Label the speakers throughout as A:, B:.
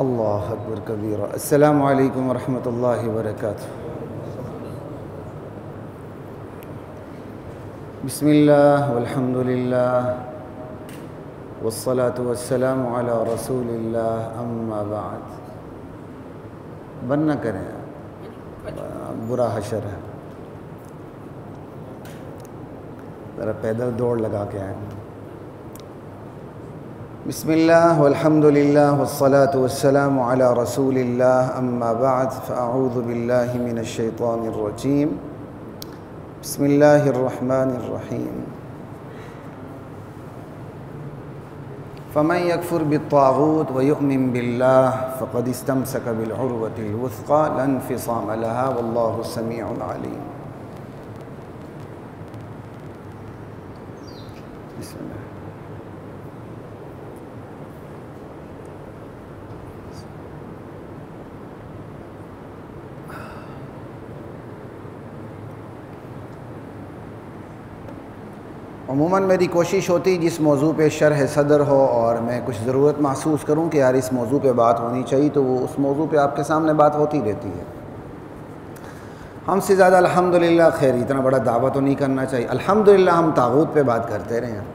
A: اللہ اکبر کبیرہ۔ السلام علیکم ورحمۃ اللہ وبرکاتہ۔ بسم اللہ والحمد للہ والصلاة والسلام علی رسول اللہ، اما بعد۔ بند نہ کریں، برا حشر ہے، ذرا پیدل دوڑ لگا کے آئیں۔ بسم اللہ والحمد للہ والصلاة والسلام علی رسول اللہ، اما بعد، فاعوذ باللہ من الشیطان الرجیم، بسم اللہ الرحمن الرحیم۔ فمن یکفر بالطاغوت ویؤمن باللہ فقد استمسک بالعروۃ الوثقی لا انفصام لها واللہ سمیع علیم۔ بسم اللہ۔ عموماً میری کوشش ہوتی جس موضوع پہ شرح صدر ہو اور میں کچھ ضرورت محسوس کروں کہ یار اس موضوع پہ بات ہونی چاہیے، تو وہ اس موضوع پہ آپ کے سامنے بات ہوتی رہتی ہے۔ ہم سے زیادہ الحمدللہ خیر اتنا بڑا دعویٰ تو نہیں کرنا چاہیے، الحمدللہ ہم طاغوت پہ بات کرتے رہے ہیں۔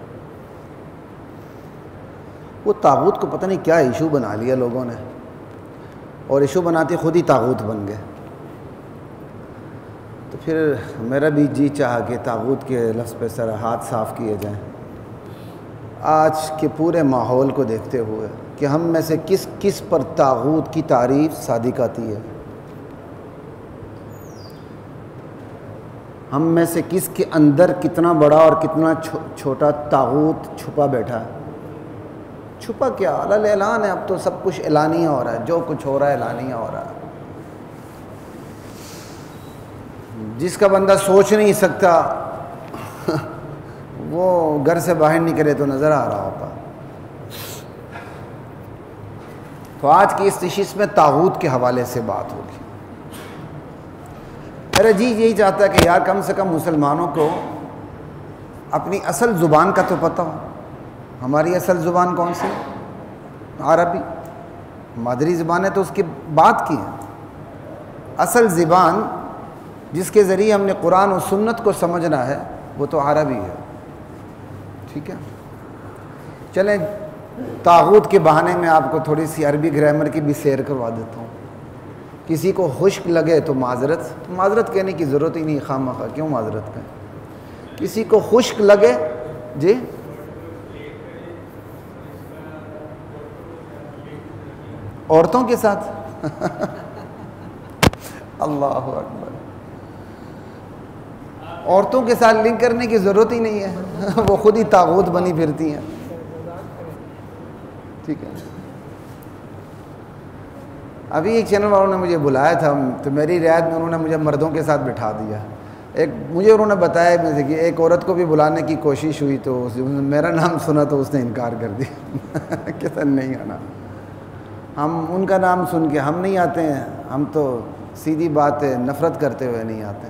A: وہ طاغوت کو پتہ نہیں کیا ایشو بنا لیا لوگوں نے، اور ایشو بناتے خود ہی طاغوت بن گئے۔ تو پھر میرا بھی جی چاہا کہ طاغوت کے لفظ پہ سر ہاتھ صاف کیے جائیں، آج کے پورے ماحول کو دیکھتے ہوئے کہ ہم میں سے کس کس پر طاغوت کی تعریف صادق آتی ہے، ہم میں سے کس کے اندر کتنا بڑا اور کتنا چھوٹا طاغوت چھپا بیٹھا ہے۔ چھپا کیا، علی اعلان ہے، اب تو سب کچھ اعلانیہ ہو رہا ہے، جو کچھ ہو رہا ہے اعلانیہ ہو رہا ہے۔ جس کا بندہ سوچ نہیں سکتا وہ گھر سے باہر نکلے تو نظر آ رہا ہوتا۔ تو آج کی اس نشست میں طاغوت کے حوالے سے بات ہوگی۔ میرا جی یہی چاہتا ہے کہ یار کم سے کم مسلمانوں کو اپنی اصل زبان کا تو پتہ ہو۔ ہماری اصل زبان کون سی؟ عربی، مادری زبان ہے تو اس کی بات کی ہے۔ اصل زبان جس کے ذریعے ہم نے قرآن و سنت کو سمجھنا ہے وہ تو عربی ہے، ٹھیک ہے۔ چلیں طاغوت کے بہانے میں آپ کو تھوڑی سی عربی گرامر کی بھی سیر کروا دیتا ہوں۔ کسی کو خشک لگے تو معذرت کہنے کی ضرورت ہی نہیں، خواہ مخواہ کیوں معذرت کہیں۔ کسی کو خشک لگے جی عورتوں کے ساتھ اللہ اکبر، عورتوں کے ساتھ لنک کرنے کی ضرورت ہی نہیں ہے، وہ خود ہی طاغوت بنی پھرتی ہیں، ٹھیک ہے۔ ابھی ایک چینل والوں نے مجھے بلایا تھا تو میری رعایت میں انہوں نے مجھے مردوں کے ساتھ بٹھا دیا۔ مجھے انہوں نے بتایا کہ ایک عورت کو بھی بلانے کی کوشش ہوئی تو میرا نام سنا تو اس نے انکار کر دیا کہ سر نہیں آنا، ہم ان کا نام سن کے ہم نہیں آتے ہیں، ہم تو سیدھی بات ہے نفرت کرتے ہوئے نہیں آتے،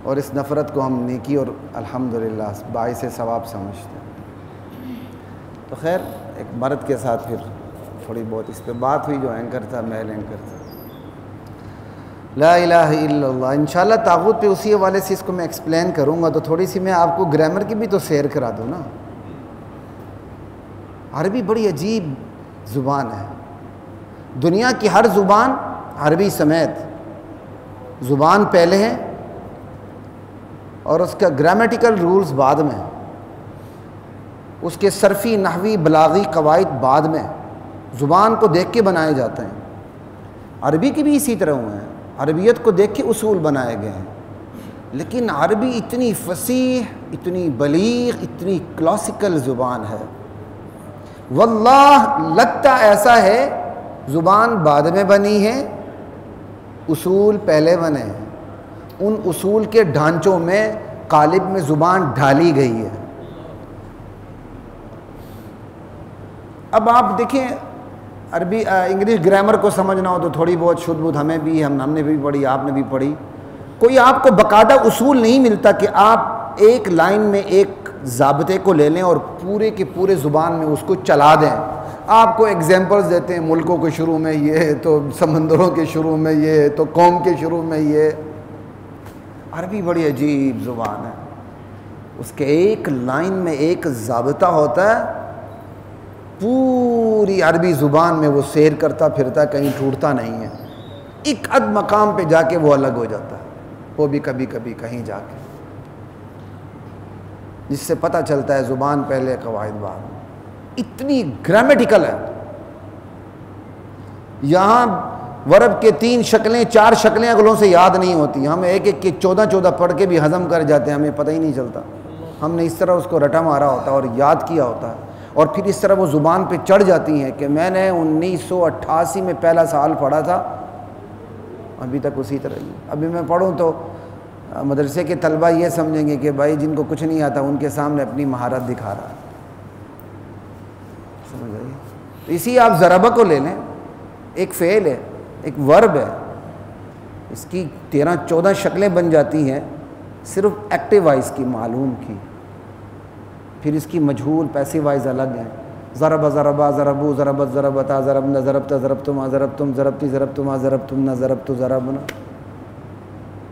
A: اور اس نفرت کو ہم نیکی اور الحمدللہ باعث ثواب سمجھتے ہیں۔ تو خیر ایک مرد کے ساتھ پھر تھوڑی بہت اس پہ بات ہوئی، جو اینکر تھا میل اینکر تھا۔ لا الہ الا اللہ۔ انشاءاللہ طاغوت پہ اسی حوالے سے اس کو میں ایکسپلین کروں گا، تو تھوڑی سی میں آپ کو گرامر کی بھی تو سیر کرا دوں نا۔ عربی بڑی عجیب زبان ہے، دنیا کی ہر زبان عربی سمیت زبان پہلے ہے اور اس کا گرامیٹیکل رولز بعد میں، اس کے صرفی نحوی بلاغی قواعد بعد میں، زبان کو دیکھ کے بنائے جاتے ہیں۔ عربی کی بھی اسی طرح ہوئے ہیں، عربیت کو دیکھ کے اصول بنائے گئے ہیں، لیکن عربی اتنی فصیح، اتنی بلیغ، اتنی کلاسیکل زبان ہے، واللہ لگتا ایسا ہے زبان بعد میں بنی ہے، اصول پہلے بنے ہیں، ان اصول کے ڈھانچوں میں قالب میں زبان ڈھالی گئی ہے۔ اب آپ دیکھیں عربی انگلش گرامر کو سمجھنا ہو تو تھوڑی بہت شدھ بدھ ہمیں بھی، ہم نے بھی پڑھی، آپ نے بھی پڑھی، کوئی آپ کو باقاعدہ اصول نہیں ملتا کہ آپ ایک لائن میں ایک ضابطے کو لے لیں اور پورے کے پورے زبان میں اس کو چلا دیں۔ آپ کو ایگزامپلز دیتے ہیں، ملکوں کے شروع میں یہ، تو سمندروں کے شروع میں یہ، تو قوم کے شروع میں یہ. عربی بڑی عجیب زبان ہے، اس کے ایک لائن میں ایک ضابطہ ہوتا ہے، پوری عربی زبان میں وہ سیر کرتا پھرتا، کہیں ٹوٹتا نہیں ہے. ایک مقام پہ جا کے وہ الگ ہو جاتا ہے، وہ بھی کبھی کبھی کہیں جا کے، جس سے پتہ چلتا ہے زبان پہلے قواعد بعد. اتنی گرامیٹیکل ہے. یہاں ورب کے 3 شکلیں 4 شکلیں اگلوں سے یاد نہیں ہوتی، ہم ایک ایک کے 14 پڑھ کے بھی ہضم کر جاتے ہیں، ہمیں پتہ ہی نہیں چلتا. ہم نے اس طرح اس کو رٹا مارا ہوتا ہے اور یاد کیا ہوتا ہے، اور پھر اس طرح وہ زبان پہ چڑھ جاتی ہیں کہ میں نے 1988 میں پہلا سال پڑھا تھا، ابھی تک اسی طرح ہی. ابھی میں پڑھوں تو مدرسے کے طلبہ یہ سمجھیں گے کہ بھائی جن کو کچھ نہیں آتا ان کے سامنے اپنی مہارت دکھا رہا ہے. سمجھ آئیے؟ تو اسی آپ ضربہ کو لے لیں، ایک فعل ہے، ایک ورب ہے، اس کی 13-14 شکلیں بن جاتی ہیں صرف ایکٹیو وائز کی معلوم کی. پھر اس کی مجہول پیسیو وائز الگ ہیں. ضرب ضربا ضربو ضربت ضربتا ضربنا ضربتا ضربتما ضربتم ضربتی ضربتما ضربتمنا ضربت ضربنا،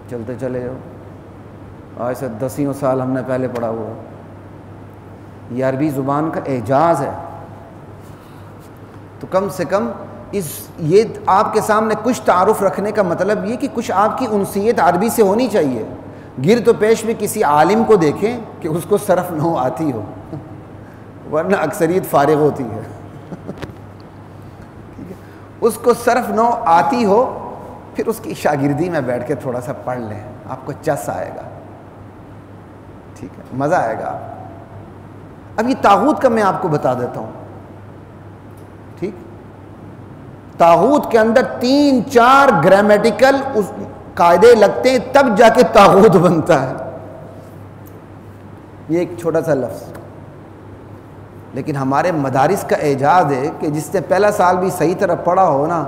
A: چلتے چلے جاؤ. آج سے 10 سال ہم نے پہلے پڑھا ہوا. یہ عربی زبان کا اعجاز ہے. تو کم سے کم یہ آپ کے سامنے کچھ تعارف رکھنے کا مطلب یہ کہ کچھ آپ کی انسیت عربی سے ہونی چاہیے. گر تو پیش میں کسی عالم کو دیکھیں کہ اس کو صرف نحو آتی ہو، ورنہ اکثریت فارغ ہوتی ہے. اس کو صرف نحو آتی ہو، پھر اس کی شاگردی میں بیٹھ کے تھوڑا سا پڑھ لیں، آپ کو چس آئے گا. ٹھیک ہے، مزہ آئے گا. اب یہ طاغوت کا میں آپ کو بتا دیتا ہوں. ٹھیک، طاغوت کے اندر 3-4 گرامیٹیکل قاعدے لگتے ہیں، تب جا کے طاغوت بنتا ہے. یہ ایک چھوٹا سا لفظ، لیکن ہمارے مدارس کا اعجاز ہے کہ جس نے پہلا سال بھی صحیح طرح پڑھا ہو نا،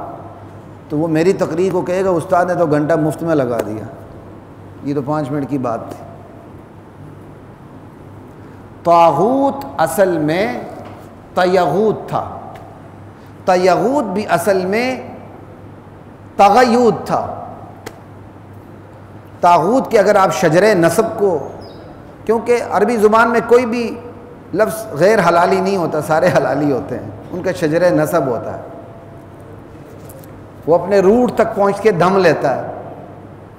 A: تو وہ میری تقریر کو کہے گا استاد نے تو گھنٹہ مفت میں لگا دیا، یہ تو 5 منٹ کی بات تھی. طاغوت اصل میں طیغوت تھا. طیغوت بھی اصل میں طغیوت تھا. طاغوت کے اگر آپ شجرے نسب کو، کیونکہ عربی زبان میں کوئی بھی لفظ غیر حلالی نہیں ہوتا، سارے حلالی ہوتے ہیں، ان کا شجرے نسب ہوتا ہے، وہ اپنے روٹ تک پہنچ کے دم لیتا ہے.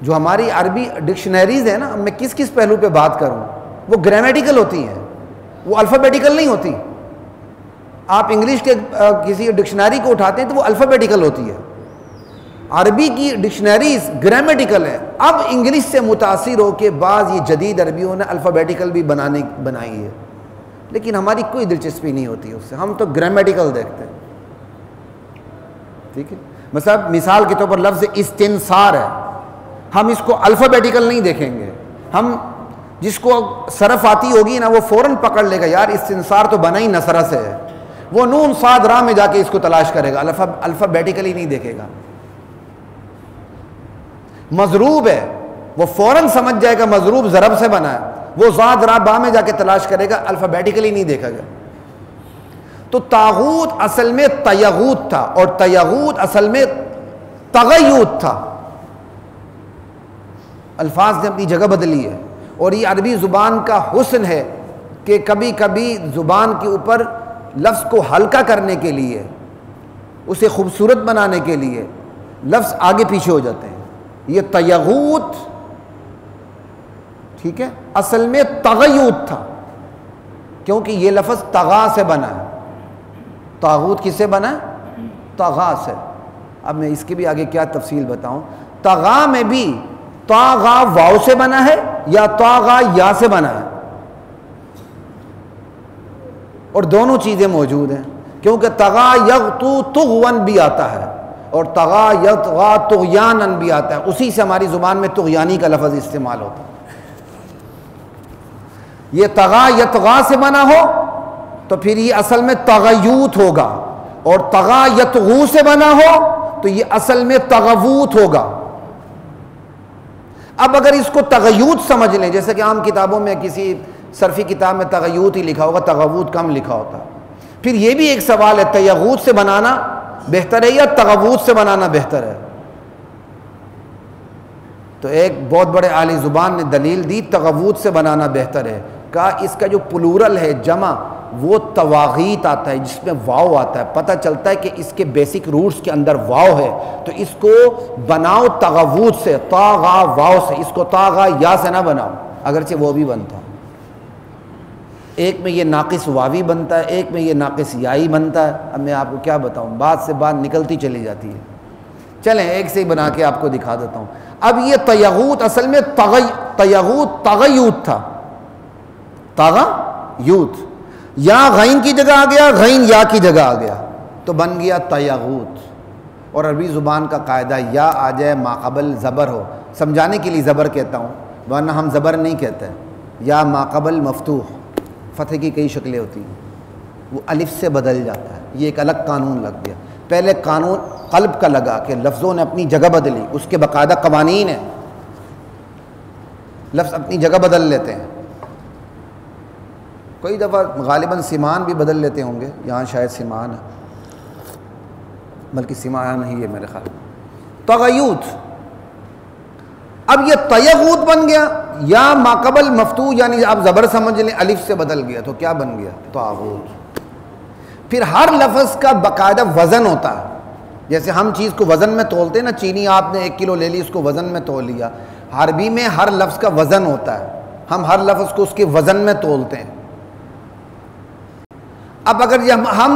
A: جو ہماری عربی ڈکشنریز ہیں نا، میں کس پہلو پہ بات کروں، وہ گرامیٹیکل ہوتی ہیں، وہ الفابیٹیکل نہیں ہوتی. آپ انگلش کے کسی ڈکشنری کو اٹھاتے ہیں تو وہ الفابیٹیکل ہوتی ہے. عربی کی ڈکشنریز گرامیٹیکل ہے. اب انگلش سے متاثر ہو کے بعض یہ جدید عربیوں نے الفابیٹیکل بھی بنائی ہے، لیکن ہماری کوئی دلچسپی نہیں ہوتی اس سے، ہم تو گرامیٹیکل دیکھتے ہیں. ٹھیک ہے، مثال کے طور پر لفظ استنصار ہے، ہم اس کو الفابیٹیکل نہیں دیکھیں گے. ہم جس کو صرف آتی ہوگی نا، وہ فوراً پکڑ لے گا یار استنصار تو بنا ہی نصرہ سے ہے، وہ نون صاد را میں جا کے اس کو تلاش کرے گا، الفابیٹیکلی نہیں دیکھے گا. مضروب ہے، وہ فوراً سمجھ جائے گا مضروب ضرب سے بنا ہے، وہ زاد را با میں جا کے تلاش کرے گا، الفابیٹیکلی نہیں دیکھا گا. تو طاغوت اصل میں طیغوت تھا، اور طیغوت اصل میں طغیوت تھا. الفاظ نے اپنی جگہ بدلی ہے. اور یہ عربی زبان کا حسن ہے کہ کبھی کبھی زبان کے اوپر لفظ کو ہلکا کرنے کے لیے، اسے خوبصورت بنانے کے لیے لفظ آگے پیچھے ہو جاتے ہیں. یہ طیغوت، ٹھیک ہے، اصل میں طغیوت تھا، کیونکہ یہ لفظ طغا سے بنا ہے. طاغوت کس سے بنا ہے؟ طغا سے. اب میں اس کی بھی آگے کیا تفصیل بتاؤں. طغا میں بھی طاغا واو سے بنا ہے یا طاغا یا سے بنا ہے، اور دونوں چیزیں موجود ہیں، کیونکہ طغا یغتو طغون بھی آتا ہے اور طغا یطغا طغیانن بھی آتا ہے. اسی سے ہماری زبان میں طغیانی کا لفظ استعمال ہوتا ہے. یہ طغا یطغا سے بنا ہو تو پھر یہ اصل میں طغیوت ہوگا، اور طغا یطغو سے بنا ہو تو یہ اصل میں طغوت ہوگا. اب اگر اس کو طغیوت سمجھ لیں، جیسے کہ عام کتابوں میں کسی صرفی کتاب میں طغیوت ہی لکھا ہوگا، طغوت کم لکھا ہوتا، پھر یہ بھی ایک سوال ہے، تیغوت سے بنانا بہتر ہے یا تغوت سے بنانا بہتر ہے؟ تو ایک بہت بڑے عالی زبان نے دلیل دی تغوت سے بنانا بہتر ہے، کہا اس کا جو پلورل ہے جمع وہ تواغیت آتا ہے جس میں واو آتا ہے، پتہ چلتا ہے کہ اس کے بیسک روٹس کے اندر واو ہے، تو اس کو بناؤ تغوت سے، طاغا واو سے، اس کو طاغا یا سے نہ بناؤ، اگرچہ وہ بھی بنتا ہے، ایک میں یہ ناقص واوی بنتا ہے، ایک میں یہ ناقص یائی بنتا ہے۔ اب میں آپ کو کیا بتاؤں، بات سے بات نکلتی چلی جاتی ہے۔ چلیں ایک سے ہی بنا کے آپ کو دکھا دیتا ہوں۔ اب یہ تیغوت اصل میں تیغوت تغیوت تھا، تغیوت، یا غین کی جگہ آ گیا، غین یا کی جگہ آ گیا تو بن گیا تیغوت۔ اور عربی زبان کا قاعدہ یا آ جائے ماقبل زبر ہو، سمجھانے کے لیے زبر کہتا ہوں ورنہ ہم زبر نہیں کہتے، یا ماقبل مفتوح، فتح کی کئی شکلیں ہوتی ہیں، وہ الف سے بدل جاتا ہے، یہ ایک الگ قانون لگ گیا۔ پہلے قانون قلب کا لگا کہ لفظوں نے اپنی جگہ بدلی، اس کے باقاعدہ قوانین ہیں، لفظ اپنی جگہ بدل لیتے ہیں، کوئی دفعہ غالباً سیمان بھی بدل لیتے ہوں گے، یہاں شاید سیمان ہے، بلکہ سیمان ہی ہے میرے خیال۔ تغیوت، اب یہ تیغوت بن گیا، یا ماقبل مفتوح، یعنی آپ زبر سمجھ لیں الف سے بدل گیا تو کیا بن گیا؟ طاغوت۔ پھر ہر لفظ کا باقاعدہ وزن ہوتا ہے، جیسے ہم چیز کو وزن میں تولتے ہیں نا، چینی آپ نے 1 کلو لے لی، اس کو وزن میں تول لیا، عربی میں ہر لفظ کا وزن ہوتا ہے، ہم ہر لفظ کو اس کے وزن میں تولتے ہیں۔ اب اگر ہم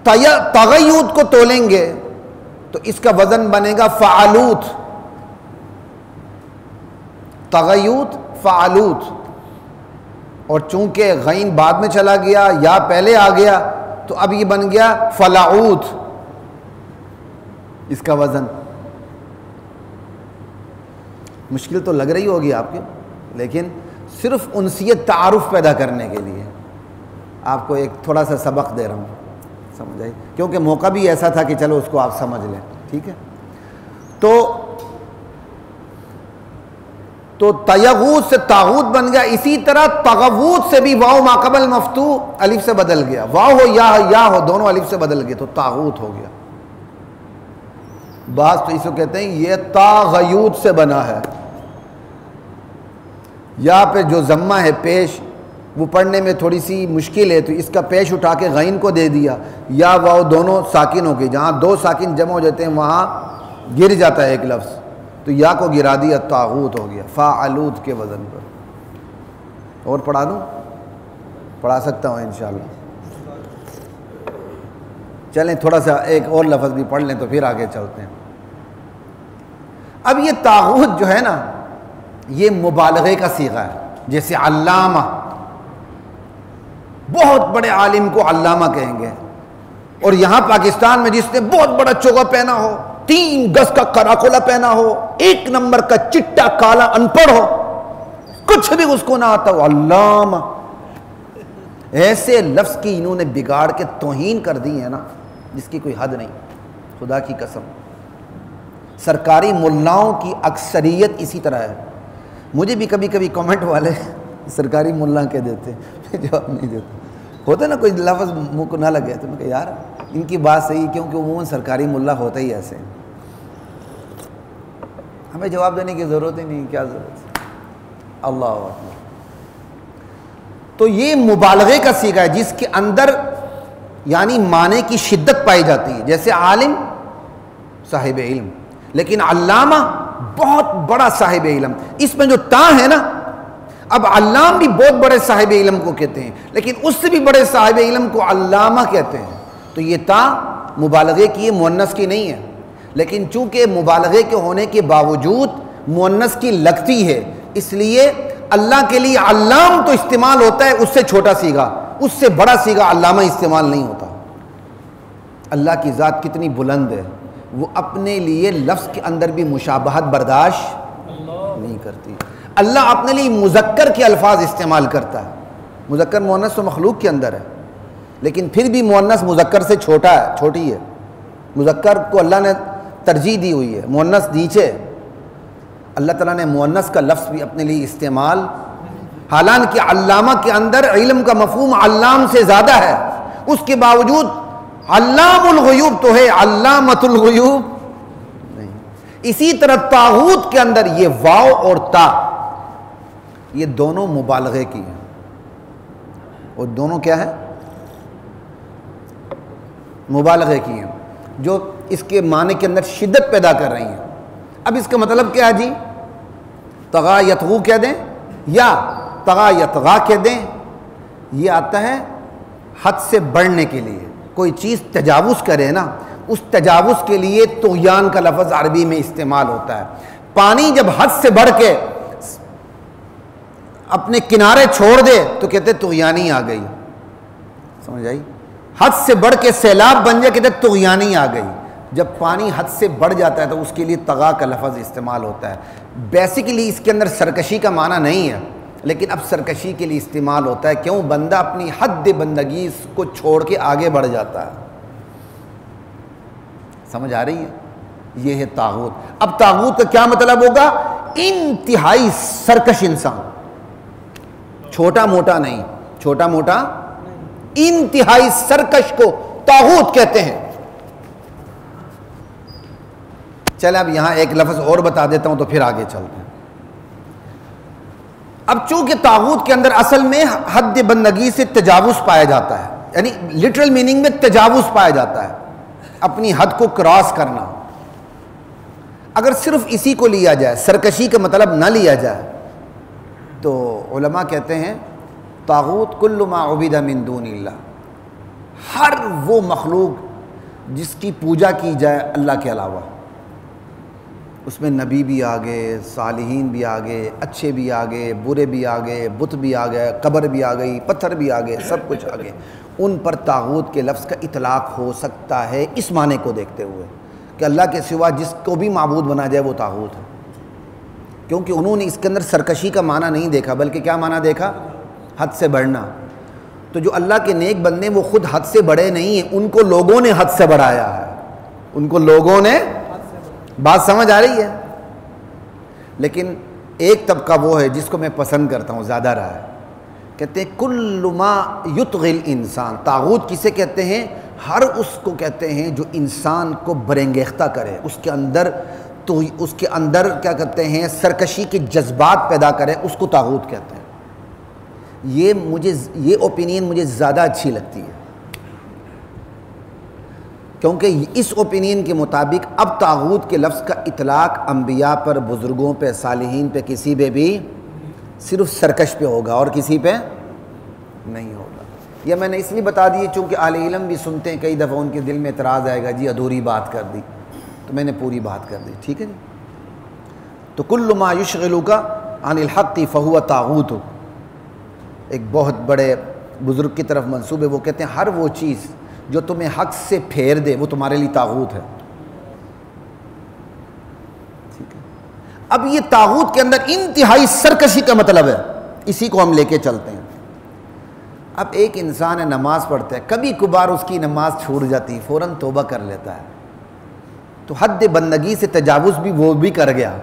A: تغیوت کو تولیں گے تو اس کا وزن بنے گا فعلوت، تغیوت فعلوت، اور چونکہ غین بعد میں چلا گیا یا پہلے آ گیا تو اب یہ بن گیا فلاعوت، اس کا وزن۔ مشکل تو لگ رہی ہوگی آپ کو، لیکن صرف انسیت تعارف پیدا کرنے کے لیے آپ کو ایک تھوڑا سا سبق دے رہا ہوں، سمجھ آئی؟ کیونکہ موقع بھی ایسا تھا کہ چلو اس کو آپ سمجھ لیں، ٹھیک ہے؟ تو تیغوت سے طاغوت بن گیا، اسی طرح تغوت سے بھی واو ماقبل مفتوح الف سے بدل گیا، واو ہو یا ہو دونوں الف سے بدل گئے تو طاغوت ہو گیا۔ بعض تو اس کو کہتے ہیں یہ تاغیوت سے بنا ہے، یا پہ جو ضمہ ہے پیش وہ پڑھنے میں تھوڑی سی مشکل ہے تو اس کا پیش اٹھا کے غین کو دے دیا، یا واو دونوں ساکن ہو گئی، جہاں 2 ساکن جمع ہو جاتے ہیں وہاں گر جاتا ہے ایک لفظ، تو یا کو گرا دیا، طاغوت ہو گیا فاعلوت کے وزن پر۔ اور پڑھا دوں؟ پڑھا سکتا ہوں انشاءاللہ۔ چلیں تھوڑا سا ایک اور لفظ بھی پڑھ لیں تو پھر آگے چلتے ہیں۔ اب یہ طاغوت جو ہے نا یہ مبالغے کا صیغہ ہے، جیسے علامہ، بہت بڑے عالم کو علامہ کہیں گے، اور یہاں پاکستان میں جس نے بہت بڑا چوگا پہنا ہو، 3 گز کا کراکولا پہنا ہو، 1 نمبر کا چٹا کالا ان پڑھ ہو، کچھ بھی اس کو نہ آتا ہو، علامہ، ایسے لفظ کی انہوں نے بگاڑ کے توہین کر دی ہے نا جس کی کوئی حد نہیں، خدا کی قسم۔ سرکاری ملاؤں کی اکثریت اسی طرح ہے، مجھے بھی کبھی کبھی کمنٹ والے سرکاری ملا کہہ دیتے، میں جواب نہیں دیتا، ہوتا نا کوئی لفظ منہ کو نہ لگے تو میں کہا یار ان کی بات صحیح، کیونکہ عموماً سرکاری ملا ہوتا ہی ایسے، ہمیں جواب دینے کی ضرورت ہی نہیں، کیا ضرورت ہے؟ اللہ اکبر۔ تو یہ مبالغے کا صیغہ ہے جس کے اندر یعنی معنی کی شدت پائی جاتی ہے، جیسے عالم صاحب علم، لیکن علامہ بہت بڑا صاحب علم، اس میں جو تا ہے نا، اب علام بھی بہت بڑے صاحب علم کو کہتے ہیں، لیکن اس سے بھی بڑے صاحب علم کو علامہ کہتے ہیں، تو یہ تا مبالغے کی مؤنث کی نہیں ہے، لیکن چونکہ مبالغے کے ہونے کے باوجود مؤنث کی لگتی ہے، اس لیے اللہ کے لیے علام تو استعمال ہوتا ہے اس سے چھوٹا صیغہ، اس سے بڑا صیغہ علامہ استعمال نہیں ہوتا۔ اللہ کی ذات کتنی بلند ہے، وہ اپنے لیے لفظ کے اندر بھی مشابہت برداشت نہیں کرتی۔ اللہ اپنے لیے مذکر کے الفاظ استعمال کرتا ہے، مذکر مؤنث تو مخلوق کے اندر ہے، لیکن پھر بھی مؤنث مذکر سے چھوٹی ہے، مذکر کو اللہ نے ترجیح دی ہوئی ہے، مؤنث نیچے۔ اللہ تعالیٰ نے مؤنث کا لفظ بھی اپنے لیے استعمال، حالانکہ علامہ کے اندر علم کا مفہوم علام سے زیادہ ہے، اس کے باوجود علام الغیوب تو ہے، علامۃ الغیوب نہیں۔ اسی طرح طاغوت کے اندر یہ واو اور تا یہ دونوں مبالغے کی ہیں، اور دونوں کیا ہے؟ مبالغے کی ہیں، جو اس کے معنی کے اندر شدت پیدا کر رہی ہیں۔ اب اس کا مطلب کیا ہے جی؟ طغا یطغو کہہ دیں یا طغا یطغا کہہ دیں، یہ آتا ہے حد سے بڑھنے کے لیے۔ کوئی چیز تجاوز کرے نا، اس تجاوز کے لیے طغیان کا لفظ عربی میں استعمال ہوتا ہے۔ پانی جب حد سے بڑھ کے اپنے کنارے چھوڑ دے تو کہتے طغیانی آ گئی، سمجھ آئی؟ حد سے بڑھ کے سیلاب بن جائے کہتے طغیانی آ گئی۔ جب پانی حد سے بڑھ جاتا ہے تو اس کے لیے طغا کا لفظ استعمال ہوتا ہے۔ بیسیکلی اس کے اندر سرکشی کا معنی نہیں ہے، لیکن اب سرکشی کے لیے استعمال ہوتا ہے۔ کیوں؟ بندہ اپنی حد بندگی کو چھوڑ کے آگے بڑھ جاتا ہے۔ سمجھ آ رہی ہے؟ یہ ہے طاغوت۔ اب طاغوت کا کیا مطلب ہوگا؟ انتہائی سرکش انسان، چھوٹا موٹا نہیں، چھوٹا موٹا، انتہائی سرکش کو طاغوت کہتے ہیں۔ چل اب یہاں ایک لفظ اور بتا دیتا ہوں تو پھر آگے چلتے ہیں۔ اب چونکہ طاغوت کے اندر اصل میں حد بندگی سے تجاوز پایا جاتا ہے، یعنی لٹرل میننگ میں تجاوز پایا جاتا ہے، اپنی حد کو کراس کرنا۔ اگر صرف اسی کو لیا جائے، سرکشی کا مطلب نہ لیا جائے، تو علماء کہتے ہیں طاغوت کل ما عبد من دون اللہ، ہر وہ مخلوق جس کی پوجا کی جائے اللہ کے علاوہ۔ اس میں نبی بھی آ گئے، صالحین بھی آ گئے، اچھے بھی آ گئے، برے بھی آ گئے، بت بھی آ گئے، قبر بھی آ گئی، پتھر بھی آ گئے، سب کچھ آ گئے، ان پر طاغوت کے لفظ کا اطلاق ہو سکتا ہے اس معنی کو دیکھتے ہوئے کہ اللہ کے سوا جس کو بھی معبود بنا جائے وہ طاغوت ہے، کیونکہ انہوں نے اس کے اندر سرکشی کا معنی نہیں دیکھا، بلکہ کیا معنی دیکھا؟ حد سے بڑھنا۔ تو جو اللہ کے نیک بندے وہ خود حد سے بڑھے نہیں ہیں، ان کو لوگوں نے حد سے بڑھایا ہے، ان کو لوگوں نے، بات سمجھ آ رہی ہے؟ لیکن ایک طبقہ وہ ہے جس کو میں پسند کرتا ہوں زیادہ رہا ہے، کہتے ہیں کل ما یطغی الانسان، طاغوت کسے کہتے ہیں؟ ہر اس کو کہتے ہیں جو انسان کو برانگیختہ کرے، اس کے اندر کیا کہتے ہیں سرکشی کے جذبات پیدا کرے، اس کو طاغوت کہتے ہیں۔ یہ اوپینین مجھے زیادہ اچھی لگتی ہے، کیونکہ اس اوپینین کے مطابق اب طاغوت کے لفظ کا اطلاق انبیاء پر، بزرگوں پہ، صالحین پہ، کسی پہ بھی صرف سرکش پہ ہوگا اور کسی پہ نہیں ہوگا۔ یہ میں نے اس لیے بتا دی چونکہ اہل علم بھی سنتے ہیں، کئی دفعہ ان کے دل میں اعتراض آئے گا جی ادھوری بات کر دی، تو میں نے پوری بات کر دی، ٹھیک ہے جی۔ تو کل ما یشغلک عن الحق فہو طاغوت، ایک بہت بڑے بزرگ کی طرف منسوب ہے، وہ کہتے ہیں ہر وہ چیز جو تمہیں حق سے پھیر دے وہ تمہارے لیے طاغوت ہے، ٹھیک ہے۔ اب یہ طاغوت کے اندر انتہائی سرکشی کا مطلب ہے، اسی کو ہم لے کے چلتے ہیں۔ اب ایک انسان ہے نماز پڑھتا ہے، کبھی کبھار اس کی نماز چھوٹ جاتی، فوراً توبہ کر لیتا ہے، تو حد بندگی سے تجاوز بھی وہ بھی کر گیا،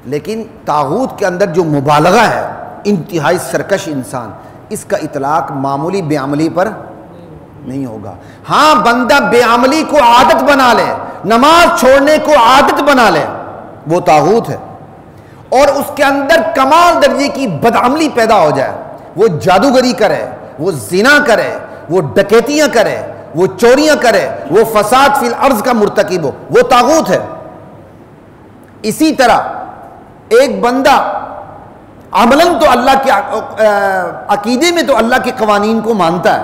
A: لیکن طاغوت کے اندر جو مبالغہ ہے، انتہائی سرکش انسان، اس کا اطلاق معمولی بے عملی پر نہیں ہوگا۔ ہاں بندہ بے عملی کو عادت بنا لے، نماز چھوڑنے کو عادت بنا لے، وہ طاغوت ہے، اور اس کے اندر کمال درجے کی بدعملی پیدا ہو جائے، وہ جادوگری کرے، وہ زنا کرے، وہ ڈکیتیاں کرے، وہ چوریاں کرے، وہ فساد فی الارض کا مرتکب ہو، وہ طاغوت ہے۔ اسی طرح ایک بندہ عملاً تو اللہ کے عقیدے میں تو اللہ کے قوانین کو مانتا ہے،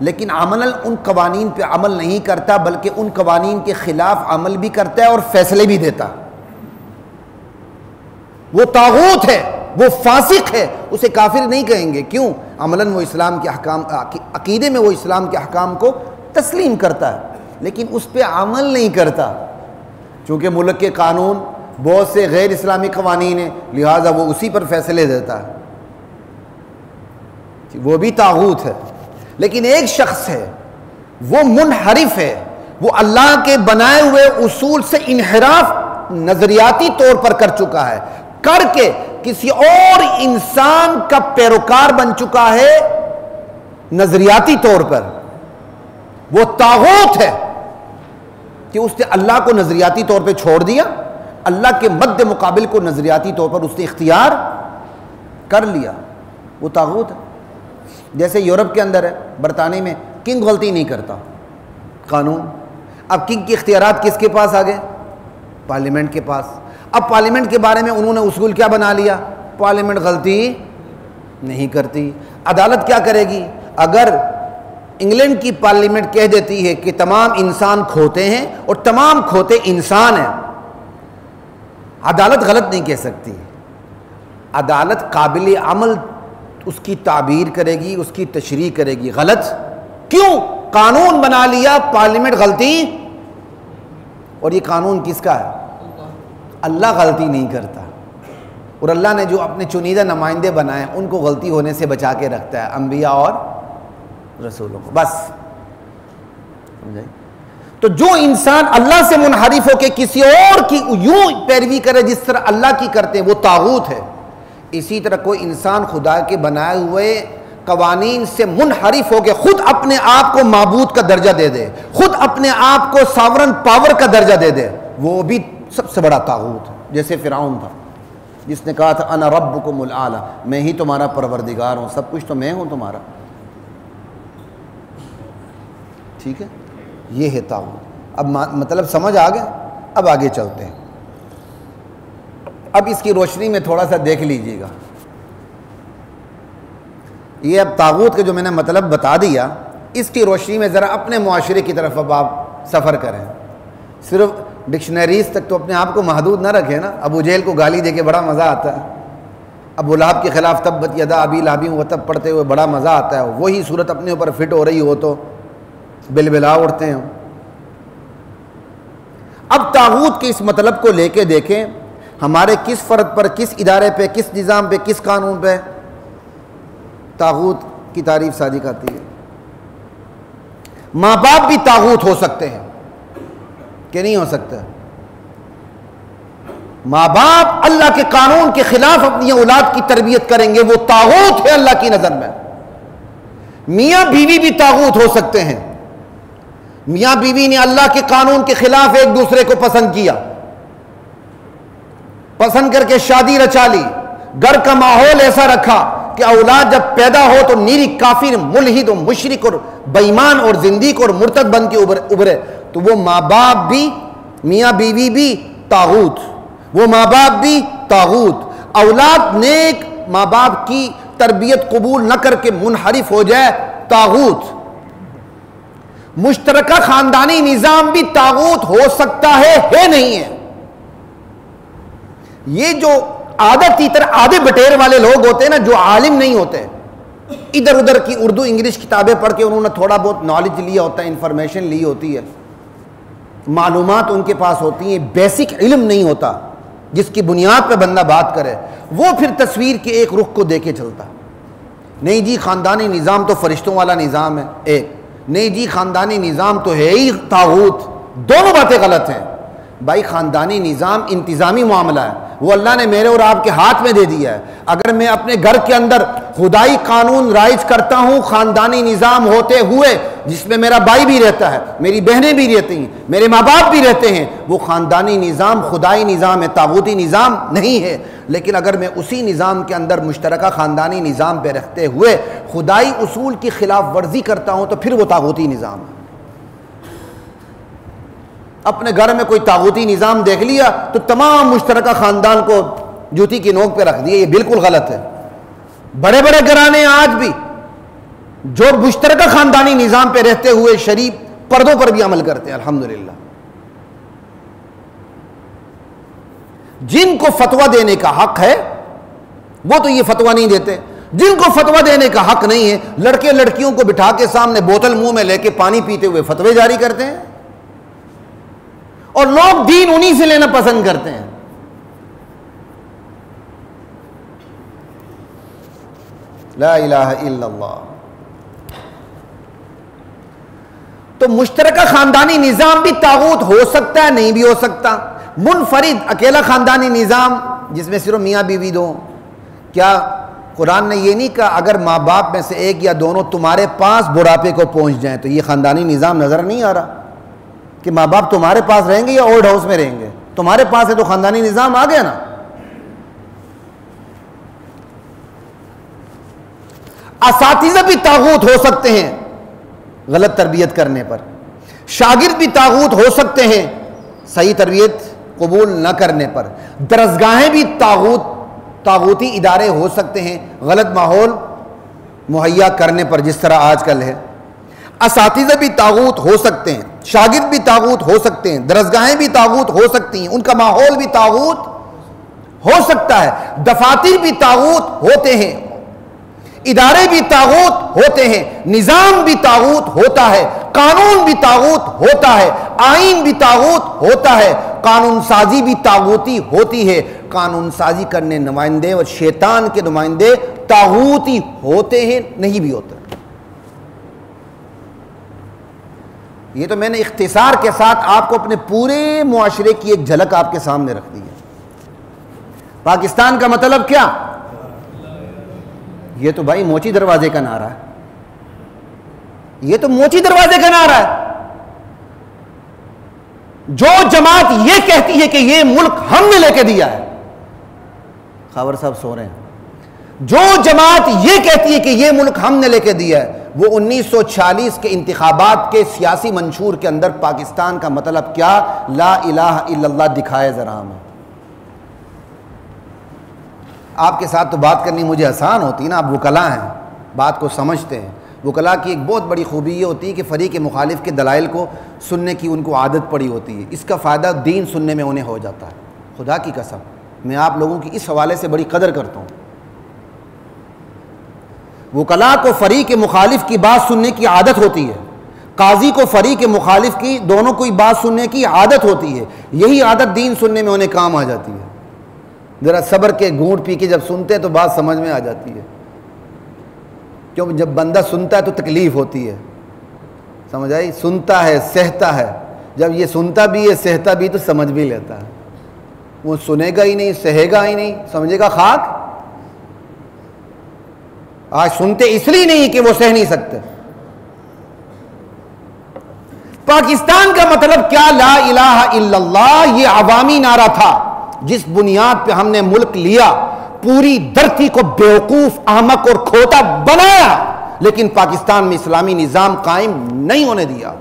A: لیکن عملاً ان قوانین پہ عمل نہیں کرتا، بلکہ ان قوانین کے خلاف عمل بھی کرتا ہے اور فیصلے بھی دیتا، وہ طاغوت ہے، وہ فاسق ہے، اسے کافر نہیں کہیں گے۔ کیوں؟ عملاً وہ اسلام کے احکام، عقیدے میں وہ اسلام کے احکام کو تسلیم کرتا ہے، لیکن اس پہ عمل نہیں کرتا، چونکہ ملک کے قانون بہت سے غیر اسلامی قوانین ہیں، لہٰذا وہ اسی پر فیصلے دیتا ہے، وہ بھی طاغوت ہے۔ لیکن ایک شخص ہے وہ منحرف ہے، وہ اللہ کے بنائے ہوئے اصول سے انحراف نظریاتی طور پر کر چکا ہے، کر کے کسی اور انسان کا پیروکار بن چکا ہے، نظریاتی طور پر وہ طاغوت ہے کہ اس نے اللہ کو نظریاتی طور پہ چھوڑ دیا، اللہ کے مد مقابل کو نظریاتی طور پر اس نے اختیار کر لیا، وہ طاغوت ہے۔ جیسے یورپ کے اندر ہے، برطانیہ میں کنگ غلطی نہیں کرتا، قانون۔ اب کنگ کے اختیارات کس کے پاس آ گئے؟ پارلیمنٹ کے پاس۔ اب پارلیمنٹ کے بارے میں انہوں نے اصول کیا بنا لیا؟ پارلیمنٹ غلطی نہیں کرتی۔ عدالت کیا کرے گی؟ اگر انگلینڈ کی پارلیمنٹ کہہ دیتی ہے کہ تمام انسان کھوتے ہیں اور تمام کھوتے انسان ہیں، عدالت غلط نہیں کہہ سکتی۔ عدالت قابل عمل اس کی تعبیر کرے گی، اس کی تشریح کرے گی۔ غلط کیوں؟ قانون بنا لیا، پارلیمنٹ غلطی، اور یہ قانون کس کا ہے؟ اللہ غلطی نہیں کرتا، اور اللہ نے جو اپنے چنیدہ نمائندے بنائے ان کو غلطی ہونے سے بچا کے رکھتا ہے، انبیاء اور رسولوں کو، بس سمجھے؟ تو جو انسان اللہ سے منحرف ہو کے کسی اور کی یوں پیروی کرے جس طرح اللہ کی کرتے ہیں، وہ طاغوت ہے۔ اسی طرح کوئی انسان خدا کے بنائے ہوئے قوانین سے منحرف ہو کے خود اپنے آپ کو معبود کا درجہ دے دے، خود اپنے آپ کو ساورن پاور کا درجہ دے دے، وہ بھی سب سے بڑا طاغوت ہے۔ جیسے فرعون تھا جس نے کہا تھا انا ربکم الاعلی، میں ہی تمہارا پروردگار ہوں، سب کچھ تو میں ہوں تمہارا۔ ٹھیک ہے، یہ ہے طاغوت۔ اب مطلب سمجھ آ گیا؟ اب آگے چلتے ہیں۔ اب اس کی روشنی میں تھوڑا سا دیکھ لیجئے گا، یہ اب طاغوت کے جو میں نے مطلب بتا دیا، اس کی روشنی میں ذرا اپنے معاشرے کی طرف اب آپ سفر کریں۔ صرف ڈکشنریز تک تو اپنے آپ کو محدود نہ رکھیں نا۔ ابو جہل کو گالی دے کے بڑا مزہ آتا ہے، ابو لہب کے خلاف تبت یدا ابی لہب وتب پڑھتے ہوئے بڑا مزہ آتا ہے، وہی صورت اپنے اوپر فٹ ہو رہی ہو تو بلبلا اڑتے ہیں۔ اب طاغوت کے اس مطلب کو لے کے دیکھیں ہمارے کس فرد پر، کس ادارے پہ، کس نظام پہ، کس قانون پہ طاغوت کی تعریف صادق آتی ہے۔ ماں باپ بھی طاغوت ہو سکتے ہیں کہ نہیں ہو سکتا؟ ماں باپ اللہ کے قانون کے خلاف اپنی اولاد کی تربیت کریں گے، وہ طاغوت ہے اللہ کی نظر میں۔ میاں بیوی بھی طاغوت ہو سکتے ہیں۔ میاں بیوی نے اللہ کے قانون کے خلاف ایک دوسرے کو پسند کیا، پسند کر کے شادی رچا لی، گھر کا ماحول ایسا رکھا کہ اولاد جب پیدا ہو تو نیری کافر، ملحد و مشرک اور بےایمان اور زندیق اور مرتد بن کے ابھرے، تو وہ ماں باپ بھی، میاں بیوی بھی طاغوت، وہ ماں باپ بھی طاغوت۔ اولاد نیک ماں باپ کی تربیت قبول نہ کر کے منحرف ہو جائے، طاغوت۔ مشترکہ خاندانی نظام بھی طاغوت ہو سکتا ہے نہیں ہے؟ یہ جو عادت تیتر آدھے بٹیر والے لوگ ہوتے ہیں نا، جو عالم نہیں ہوتے، ادھر ادھر کی اردو انگلش کتابیں پڑھ کے انہوں نے تھوڑا بہت نالج لیا ہوتا ہے، انفارمیشن لی ہوتی ہے، معلومات ان کے پاس ہوتی ہیں، بیسک علم نہیں ہوتا جس کی بنیاد پہ بندہ بات کرے، وہ پھر تصویر کے ایک رخ کو دیکھے چلتا۔ نہیں جی خاندانی نظام تو فرشتوں والا نظام ہے ایک، نہیں جی خاندانی نظام تو ہے ہی طاغوت، دونوں باتیں غلط ہیں۔ بھائی خاندانی نظام انتظامی معاملہ ہے، وہ اللہ نے میرے اور آپ کے ہاتھ میں دے دیا ہے۔ اگر میں اپنے گھر کے اندر خدائی قانون رائج کرتا ہوں خاندانی نظام ہوتے ہوئے، جس میں میرا بھائی بھی رہتا ہے، میری بہنیں بھی رہتی ہیں، میرے ماں باپ بھی رہتے ہیں، وہ خاندانی نظام خدائی نظام ہے، طاغوتی نظام نہیں ہے۔ لیکن اگر میں اسی نظام کے اندر مشترکہ خاندانی نظام پہ رکھتے ہوئے خدائی اصول کی خلاف ورزی کرتا ہوں تو پھر وہ طاغوتی نظام ہے۔ اپنے گھر میں کوئی طاغوتی نظام دیکھ لیا تو تمام مشترکہ خاندان کو جوتی کی نوک پہ رکھ دیا، یہ بالکل غلط ہے۔ بڑے بڑے گھرانے آج بھی جو مشترکہ خاندانی نظام پہ رہتے ہوئے شریف پردوں پر بھی عمل کرتے ہیں الحمدللہ۔ جن کو فتویٰ دینے کا حق ہے وہ تو یہ فتویٰ نہیں دیتے، جن کو فتویٰ دینے کا حق نہیں ہے لڑکے لڑکیوں کو بٹھا کے سامنے بوتل منہ میں لے کے پانی پیتے ہوئے فتوے جاری کرتے ہیں، اور لوگ دین انہی سے لینا پسند کرتے ہیں۔ لا الہ الا اللہ۔ تو مشترکہ خاندانی نظام بھی طاغوت ہو سکتا ہے، نہیں بھی ہو سکتا۔ منفرد اکیلا خاندانی نظام جس میں صرف میاں بیوی دو، کیا قرآن نے یہ نہیں کہا اگر ماں باپ میں سے ایک یا دونوں تمہارے پاس بڑھاپے کو پہنچ جائیں تو یہ خاندانی نظام نظر نہیں آ رہا کہ ماں باپ تمہارے پاس رہیں گے یا اولڈ ہاؤس میں رہیں گے. تمہارے پاس ہے تو خاندانی نظام آ گیا نا. اساتذہ بھی طاغوت ہو سکتے ہیں غلط تربیت کرنے پر, شاگرد بھی طاغوت ہو سکتے ہیں صحیح تربیت قبول نہ کرنے پر, درسگاہیں بھی طاغوتی ادارے ہو سکتے ہیں غلط ماحول مہیا کرنے پر جس طرح آج کل ہے. اساتذہ بھی طاغوت ہو سکتے ہیں, شاگرد بھی طاغوت ہو سکتے ہیں, درسگاہیں بھی طاغوت ہو سکتی ہیں, ان کا ماحول بھی طاغوت ہو سکتا ہے, دفاتر بھی طاغوت ہوتے ہیں, ادارے بھی طاغوت ہوتے ہیں, نظام بھی طاغوت ہوتا ہے, قانون بھی طاغوت ہوتا ہے, آئین بھی طاغوت ہوتا ہے, قانون سازی بھی طاغوتی ہوتی ہے. قانون سازی کرنے نمائندے اور شیطان کے نمائندے طاغوتی ہوتے ہیں, نہیں بھی ہوتے. یہ تو میں نے اختصار کے ساتھ آپ کو اپنے پورے معاشرے کی ایک جھلک آپ کے سامنے رکھ دی ہے. پاکستان کا مطلب کیا؟ یہ تو بھائی موچی دروازے کا نعرہ ہے, یہ تو موچی دروازے کا نعرہ ہے. جو جماعت یہ کہتی ہے کہ یہ ملک ہم نے لے کے دیا ہے, خاور صاحب سو رہے ہیں, جو جماعت یہ کہتی ہے کہ یہ ملک ہم نے لے کے دیا ہے, وہ 1946 کے انتخابات کے سیاسی منشور کے اندر پاکستان کا مطلب کیا لا الہ الا اللہ دکھائے ذرا ہمیں. آپ کے ساتھ تو بات کرنی مجھے آسان ہوتی ہے نا, آپ وکلا ہیں, بات کو سمجھتے ہیں. وکلا کی ایک بہت بڑی خوبی یہ ہوتی ہے کہ فریق مخالف کے دلائل کو سننے کی ان کو عادت پڑی ہوتی ہے, اس کا فائدہ دین سننے میں انہیں ہو جاتا ہے. خدا کی قسم میں آپ لوگوں کی اس حوالے سے بڑی قدر کرتا ہوں. وکلا کو فریق مخالف کی بات سننے کی عادت ہوتی ہے, قاضی کو فریق مخالف کی دونوں کو بات سننے کی عادت ہوتی ہے. یہی عادت دین سننے میں انہیں کام آ جاتی ہے. ذرا صبر کے گھونٹ پی کے جب سنتے ہیں تو بات سمجھ میں آ جاتی ہے, کیوں جب بندہ سنتا ہے تو تکلیف ہوتی ہے, سمجھ آئی, سنتا ہے سہتا ہے, جب یہ سنتا بھی ہے سہتا بھی تو سمجھ بھی لیتا ہے. وہ سنے گا ہی نہیں, سہے گا ہی نہیں, سمجھے گا خاک. آج سنتے اس لیے نہیں کہ وہ سہ نہیں سکتے. پاکستان کا مطلب کیا لا الہ الا اللہ, یہ عوامی نعرہ تھا جس بنیاد پہ ہم نے ملک لیا, پوری دھرتی کو بیوقوف, احمق اور کھوتا بنایا, لیکن پاکستان میں اسلامی نظام قائم نہیں ہونے دیا.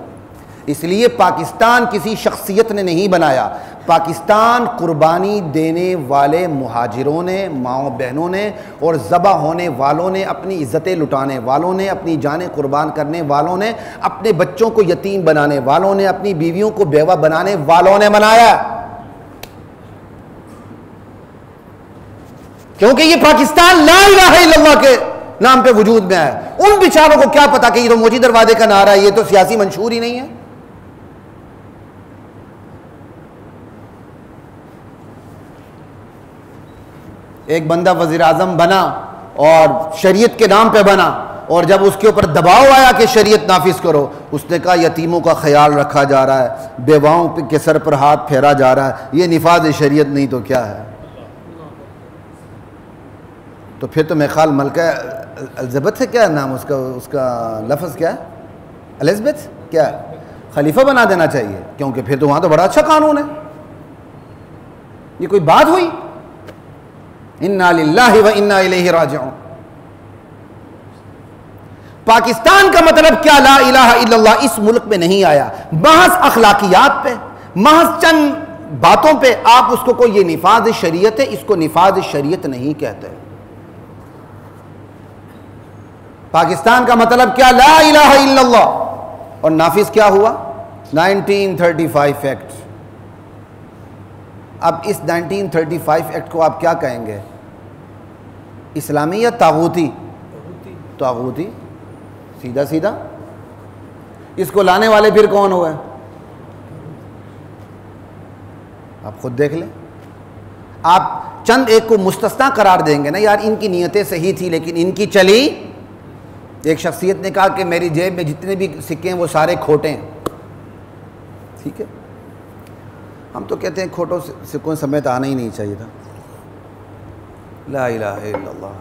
A: اس لیے پاکستان کسی شخصیت نے نہیں بنایا, پاکستان قربانی دینے والے مہاجروں نے, ماؤں بہنوں نے اور ذبح ہونے والوں نے, اپنی عزتیں لٹانے والوں نے, اپنی جانیں قربان کرنے والوں نے, اپنے بچوں کو یتیم بنانے والوں نے, اپنی بیویوں کو بیوہ بنانے والوں نے بنایا. کیونکہ یہ پاکستان لا الہ الا اللہ کے نام پہ وجود میں آیا. ان بیچاروں کو کیا پتا کہ یہ تو موچی دروازے کا نعرہ ہے, یہ تو سیاسی منشور ہی نہیں ہے. ایک بندہ وزیر اعظم بنا اور شریعت کے نام پہ بنا, اور جب اس کے اوپر دباؤ آیا کہ شریعت نافذ کرو, اس نے کہا یتیموں کا خیال رکھا جا رہا ہے, بیواؤں کے سر پر ہاتھ پھیرا جا رہا ہے, یہ نفاذ شریعت نہیں تو کیا ہے. تو پھر تو میرے خیال ملکہ الزبتھ ہے, کیا نام اس کا لفظ کیا ہے, الزبتھ کیا ہے, خلیفہ بنا دینا چاہیے, کیونکہ پھر تو وہاں تو بڑا اچھا قانون ہے. یہ کوئی بات ہوئی؟ انا للہ و انا الیہ راجعون. پاکستان کا مطلب کیا لا الہ الا اللہ اس ملک میں نہیں آیا. محض اخلاقیات پہ, محض چند باتوں پہ آپ اس کو یہ نفاذ شریعت ہے, اس کو نفاذ شریعت نہیں کہتے. پاکستان کا مطلب کیا لا الہ الا اللہ, اور نافذ کیا ہوا 1935 ایکٹ. اب اس 1935 ایکٹ کو آپ کیا کہیں گے, اسلامی یا طاغوتی؟ طاغوتی, سیدھا سیدھا. اس کو لانے والے پھر کون ہوئے آپ خود دیکھ لیں. آپ چند ایک کو مستثنا قرار دیں گے نا, یار ان کی نیتیں صحیح تھی لیکن ان کی چلی. ایک شخصیت نے کہا کہ میری جیب میں جتنے بھی سکے ہیں وہ سارے کھوٹے ہیں. ٹھیک ہے, ہم تو کہتے ہیں کھوٹوں سکوں سمیت آنا ہی نہیں چاہیے تھا. لا الہ الا اللہ.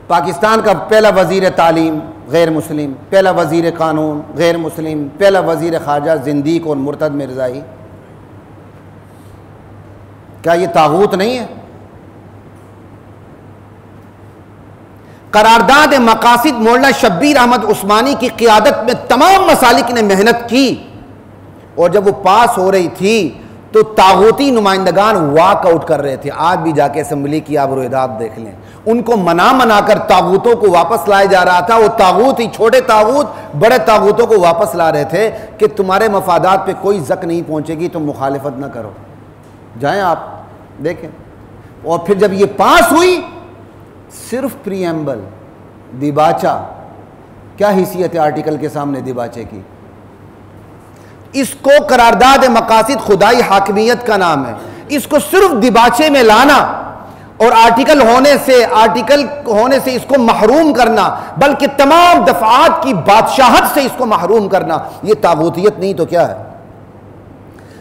A: پاکستان کا پہلا وزیر تعلیم غیر مسلم، پہلا وزیر قانون غیر مسلم، پہلا وزیر خارجہ زندیق اور مرتد مرزائی. کیا یہ طاغوت نہیں ہے؟ قرارداد مقاصد مولانا شبیر احمد عثمانی کی قیادت میں تمام مسالک نے محنت کی، اور جب وہ پاس ہو رہی تھی تو طاغوتی نمائندگان واک آؤٹ کر رہے تھے. آج بھی جا کے اسمبلی کی آپ رویداد دیکھ لیں، ان کو منا کر طاغوتوں کو واپس لایا جا رہا تھا. وہ طاغوت ہی چھوٹے طاغوت بڑے طاغوتوں کو واپس لا رہے تھے کہ تمہارے مفادات پہ کوئی زک نہیں پہنچے گی، تم مخالفت نہ کرو، جائیں آپ دیکھیں. اور پھر جب یہ پاس ہوئی، صرف پریمبل دیباچہ، کیا حیثیت ہے آرٹیکل کے سامنے دیباچے کی؟ اس کو قرارداد مقاصد خدائی حاکمیت کا نام ہے. اس کو صرف دیباچے میں لانا اور آرٹیکل ہونے سے اس کو محروم کرنا، بلکہ تمام دفعات کی بادشاہت سے اس کو محروم کرنا، یہ طاغوتیت نہیں تو کیا ہے؟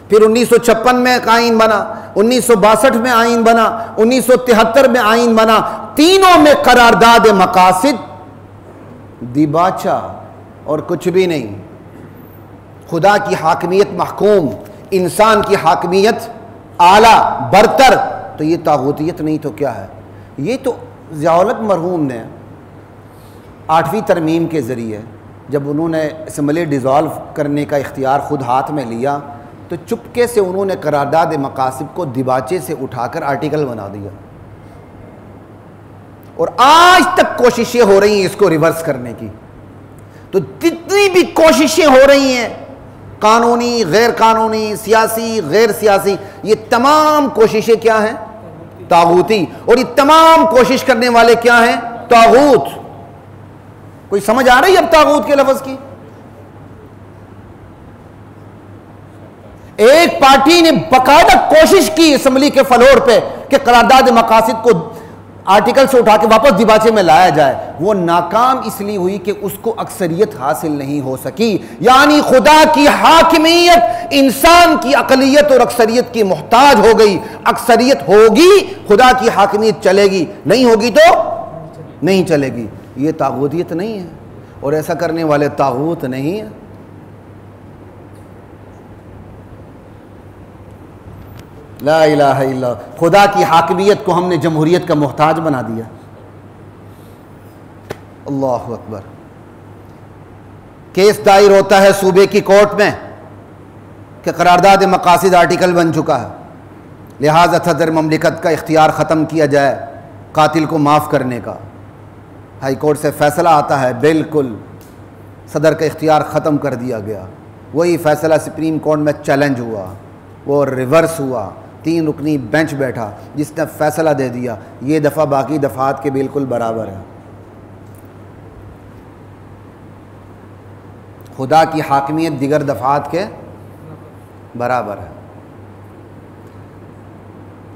A: پھر 1956 میں آئین بنا، 1962 میں آئین بنا، 1973 میں آئین بنا. تینوں میں قرارداد مقاصد دیباچہ اور کچھ بھی نہیں. خدا کی حاکمیت محکوم، انسان کی حاکمیت اعلیٰ برتر، تو یہ طاغوتیت نہیں تو کیا ہے؟ یہ تو ضیاء الحق مرحوم نے 8ویں ترمیم کے ذریعے جب انہوں نے اسمبلی ڈیزالو کرنے کا اختیار خود ہاتھ میں لیا تو چپکے سے انہوں نے قرارداد مقاصد کو دیباچے سے اٹھا کر آرٹیکل بنا دیا، اور آج تک کوششیں ہو رہی ہیں اس کو ریورس کرنے کی. تو جتنی بھی کوششیں ہو رہی ہیں، قانونی غیر قانونی، سیاسی غیر سیاسی، یہ تمام کوششیں کیا ہیں؟ طاغوتی. اور یہ تمام کوشش کرنے والے کیا ہیں؟ طاغوت. کوئی سمجھ آ رہی ہے اب طاغوت کے لفظ کی؟ ایک پارٹی نے باقاعدہ کوشش کی اسمبلی کے فلور پہ کہ قرارداد مقاصد کو آرٹیکل سے اٹھا کے واپس دیباچے میں لایا جائے. وہ ناکام اس لیے ہوئی کہ اس کو اکثریت حاصل نہیں ہو سکی. یعنی خدا کی حاکمیت انسان کی اقلیت اور اکثریت کی محتاج ہو گئی. اکثریت ہوگی خدا کی حاکمیت چلے گی، نہیں ہوگی تو نہیں چلے گی. یہ طاغوتیت نہیں ہے، اور ایسا کرنے والے طاغوت نہیں ہیں. لا الہ الا اللہ. خدا کی حاکمیت کو ہم نے جمہوریت کا محتاج بنا دیا. اللہ اکبر. کیس دائر ہوتا ہے صوبے کی کورٹ میں کہ قرارداد مقاصد آرٹیکل بن چکا ہے، لہذا صدر مملکت کا اختیار ختم کیا جائے قاتل کو معاف کرنے کا. ہائی کورٹ سے فیصلہ آتا ہے بالکل صدر کا اختیار ختم کر دیا گیا. وہی فیصلہ سپریم کورٹ میں چیلنج ہوا، وہ ریورس ہوا. 3 رکنی بینچ بیٹھا جس نے فیصلہ دے دیا یہ دفعہ باقی دفعات کے بالکل برابر ہے. خدا کی حاکمیت دیگر دفعات کے برابر ہے.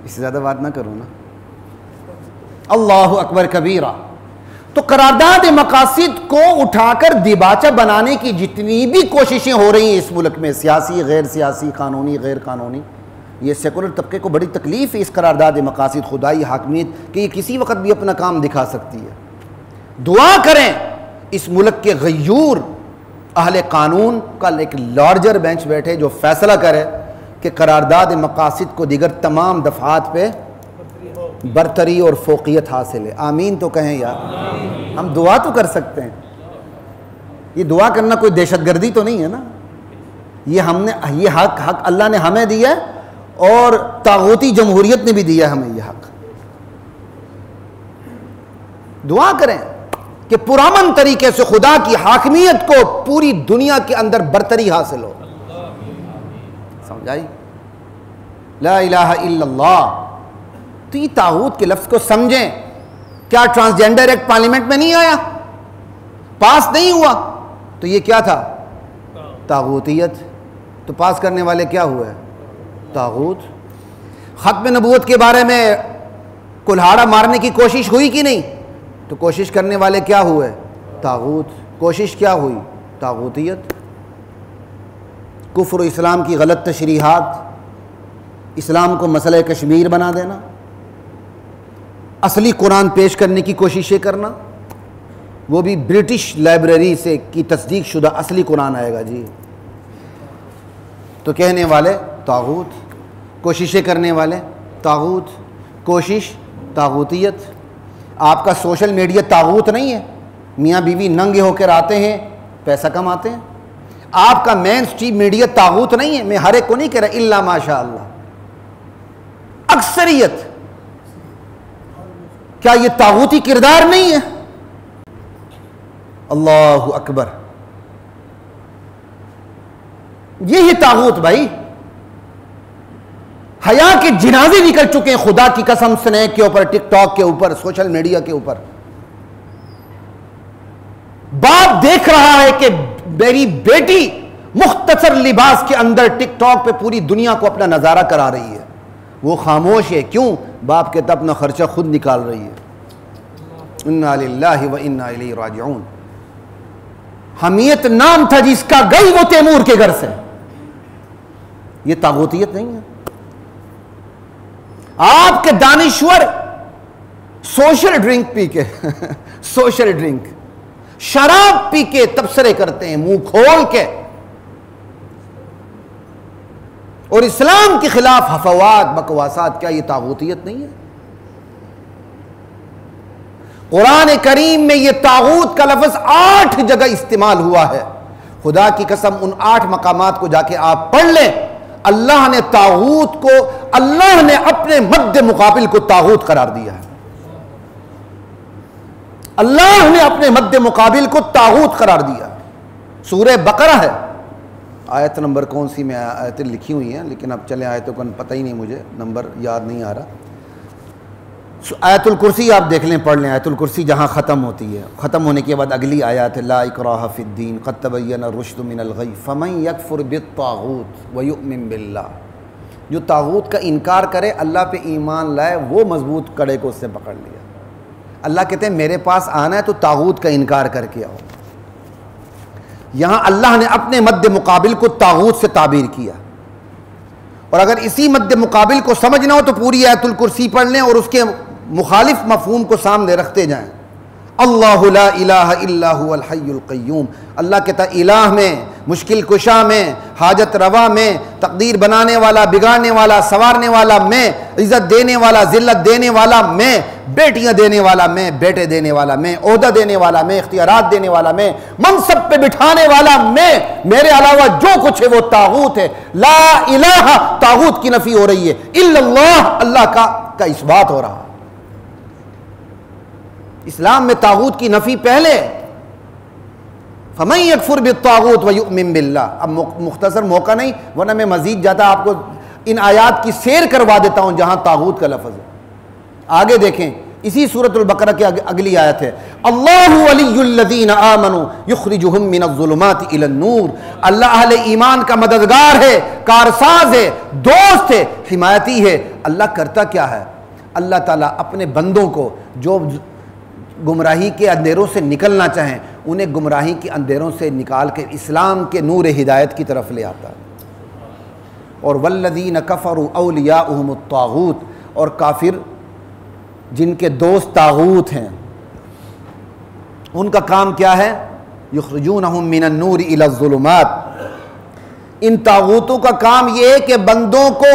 A: اس سے زیادہ بات نہ کروں نا. اللہ اکبر کبیرہ. تو قرارداد مقاصد کو اٹھا کر دیباچہ بنانے کی جتنی بھی کوششیں ہو رہی ہیں اس ملک میں، سیاسی غیر سیاسی، قانونی غیر قانونی، یہ سیکولر طبقے کو بڑی تکلیف ہے اس قرارداد مقاصد خدائی حاکمیت کہ یہ کسی وقت بھی اپنا کام دکھا سکتی ہے. دعا کریں اس ملک کے غیور اہل قانون کا ایک لارجر بینچ بیٹھے جو فیصلہ کرے کہ قرارداد مقاصد کو دیگر تمام دفعات پہ برتری اور فوقیت حاصل ہے. آمین تو کہیں یار. ہم دعا تو کر سکتے ہیں. یہ دعا کرنا کوئی دہشت گردی تو نہیں ہے نا. یہ حق اللہ نے ہمیں دیا ہے اور طاغوتی جمہوریت نے بھی دیا ہمیں یہ حق. دعا کریں کہ پرامن طریقے سے خدا کی حاکمیت کو پوری دنیا کے اندر برتری حاصل ہو. سمجھائی؟ لا الہ الا اللہ. تو یہ طاغوت کے لفظ کو سمجھیں. کیا ٹرانسجینڈر ایکٹ پارلیمنٹ میں نہیں آیا؟ پاس نہیں ہوا تو یہ کیا تھا؟ طاغوتیت. تو پاس کرنے والے کیا ہوئے؟ طاغوت. ختم نبوت کے بارے میں کلہاڑا مارنے کی کوشش ہوئی کہ نہیں؟ تو کوشش کرنے والے کیا ہوئے؟ طاغوت. کوشش کیا ہوئی؟ طاغوتیت. کفر و اسلام کی غلط تشریحات، اسلام کو مسئلہ کشمیر بنا دینا، اصلی قرآن پیش کرنے کی کوششیں کرنا، وہ بھی برٹش لائبریری سے کی تصدیق شدہ اصلی قرآن آئے گا جی، تو کہنے والے طاغوت، کوششیں کرنے والے طاغوت، کوشش طاغوتیت۔ آپ کا سوشل میڈیا طاغوت نہیں ہے، میاں بیوی ننگے ہو کر آتے ہیں پیسہ کماتے ہیں۔ آپ کا مین سٹریم میڈیا طاغوت نہیں ہے، میں ہر ایک کو نہیں کہہ رہا الا ماشاء اللہ، اکثریت۔ کیا یہ طاغوتی کردار نہیں ہے؟ اللہ اکبر، یہی طاغوت بھائی۔ حیا کے جنازے نکل چکے ہیں خدا کی قسم، سنیک کے اوپر، ٹک ٹاک کے اوپر، سوشل میڈیا کے اوپر۔ باپ دیکھ رہا ہے کہ میری بیٹی مختصر لباس کے اندر ٹک ٹاک پہ پوری دنیا کو اپنا نظارہ کرا رہی ہے، وہ خاموش ہے، کیوں؟ باپ کے تب اپنا خرچہ خود نکال رہی ہے۔ انا للہ و انا الیہ راجعون۔ حمیت نام تھا جس کا، گئی وہ تیمور کے گھر سے۔ یہ طاغوتیت نہیں ہے؟ آپ کے دانشور سوشل ڈرنک پی کے سوشل ڈرنک، شراب پی کے تبصرے کرتے ہیں منہ کھول کے، اور اسلام کے خلاف ہفوات بکواسات، کیا یہ طاغوتیت نہیں ہے؟ قرآن کریم میں یہ طاغوت کا لفظ 8 جگہ استعمال ہوا ہے۔ خدا کی قسم ان 8 مقامات کو جا کے آپ پڑھ لیں، اللہ نے طاغوت کو، اللہ نے اپنے مد مقابل کو طاغوت قرار دیا ہے۔ اللہ نے اپنے مد مقابل کو طاغوت قرار دیا۔ سورہ بقرہ ہے، آیت نمبر کون سی میں آیتیں لکھی ہوئی ہیں، لیکن اب چلیں آیتوں کا پتہ ہی نہیں، مجھے نمبر یاد نہیں آ رہا۔ آیت الکرسی آپ دیکھ لیں، پڑھ لیں آیت الکرسی، جہاں ختم ہوتی ہے، ختم ہونے کے بعد اگلی آیات ہے لا اکراہ فی الدین قد تبین الرشد من الغی فمن یکفر بالطاغوت ویؤمن باللہ۔ جو طاغوت کا انکار کرے، اللہ پہ ایمان لائے، وہ مضبوط کڑے کو اس سے پکڑ لیا۔ اللہ کہتے ہیں میرے پاس آنا ہے تو طاغوت کا انکار کر کے آؤ۔ یہاں اللہ نے اپنے مد مقابل کو طاغوت سے تعبیر کیا، اور اگر اسی مد مقابل کو سمجھنا ہو تو پوری آیت الکرسی پڑھ لیں اور اس کے مخالف مفہوم کو سامنے رکھتے جائیں۔ اللہ لا الہ الا هو الحی القیوم، اللہ کہتا ہے الہ میں، مشکل کشا میں، حاجت روا میں، تقدیر بنانے والا، بگاڑنے والا، سنوارنے والا میں، عزت دینے والا، ذلت دینے والا میں، بیٹیاں دینے والا میں، بیٹے دینے والا میں، عہدہ دینے والا میں، اختیارات دینے والا میں، منصب پہ بٹھانے والا میں، میرے علاوہ جو کچھ ہے وہ طاغوت ہے۔ لا الہ، طاغوت کی نفی ہو رہی ہے، الا اللہ، اللہ کا اس بات ہو رہا۔ اسلام میں طاغوت کی نفی پہلے، فَمَن يَكْفُرْ بِالطَّاغُوتِ وَيُؤْمِن بِاللَّهِ۔ اب مختصر موقع نہیں، ورنہ میں مزید جاتا آپ کو ان آیات کی سیر کروا دیتا ہوں جہاں طاغوت کا لفظ ہے۔ آگے دیکھیں، اسی سورۃ البقرہ کی اگلی آیت ہے، اللہ ولی الذین آمنوا یخرجہم من الظلمات الی النور۔ اللہ اہل ایمان کا مددگار ہے، کارساز ہے، دوست ہے، حمایتی ہے۔ اللہ کرتا کیا ہے؟ اللہ تعالیٰ اپنے بندوں کو جو گمراہی کے اندھیروں سے نکلنا چاہیں، انہیں گمراہی کے اندھیروں سے نکال کے اسلام کے نور ہدایت کی طرف لے آتا ہے۔ اور والذین کفروا اولیاؤہم الطاغوت، اور کافر جن کے دوست طاغوت ہیں، ان کا کام کیا ہے؟ یخرجونہم من النور الی الظلمات۔ ان طاغوتوں کا کام یہ ہے کہ بندوں کو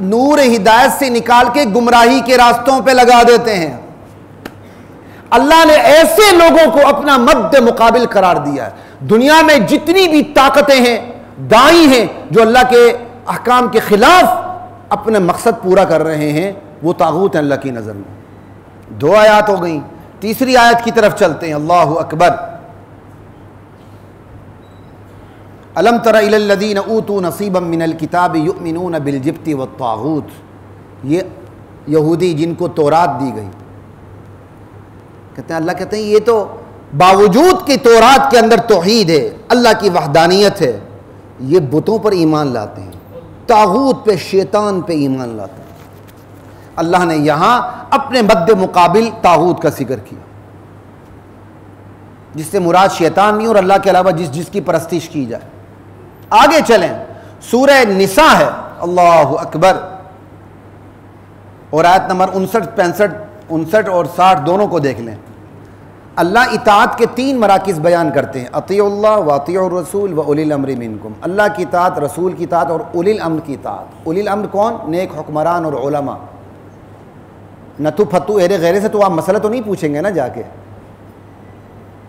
A: نور ہدایت سے نکال کے گمراہی کے راستوں پہ لگا دیتے ہیں۔ اللہ نے ایسے لوگوں کو اپنا مد مقابل قرار دیا ہے۔ دنیا میں جتنی بھی طاقتیں ہیں، دائی ہیں، جو اللہ کے احکام کے خلاف اپنے مقصد پورا کر رہے ہیں، وہ طاغوت ہیں اللہ کی نظر میں۔ 2 آیات ہو گئیں، تیسری آیت کی طرف چلتے ہیں۔ اللہ اکبر۔ الم تر الی الذین اوتوا نصیبا من الکتاب یؤمنون بالجبت والطاغوت۔ یہ یہودی جن کو تورات دی گئی، کہتے ہیں، اللہ کہتے ہیں یہ تو باوجود کہ تورات کے اندر توحید ہے، اللہ کی وحدانیت ہے، یہ بتوں پر ایمان لاتے ہیں، طاغوت پہ، شیطان پہ ایمان لاتے ہیں۔ اللہ نے یہاں اپنے مد مقابل طاغوت کا ذکر کیا، جس سے مراد شیطان نہیں اور اللہ کے علاوہ جس کی پرستش کی جائے۔ آگے چلیں، سورہ نساء ہے، اللہ اکبر، اور آیت نمبر 59 65 59 اور 60 دونوں کو دیکھ لیں. اللہ اطاعت کے 3 مراکز بیان کرتے ہیں، اطیعوا اللہ واطیعوا الرسول واولی الامر منکم. اللہ کی اطاعت، رسول کی اطاعت اور اولی الامر کی اطاعت. اولی الامر کون؟ نیک حکمران اور علماء. نتو پھتو ایرے غیرے سے تو آپ مسئلہ تو نہیں پوچھیں گے نا جا کے.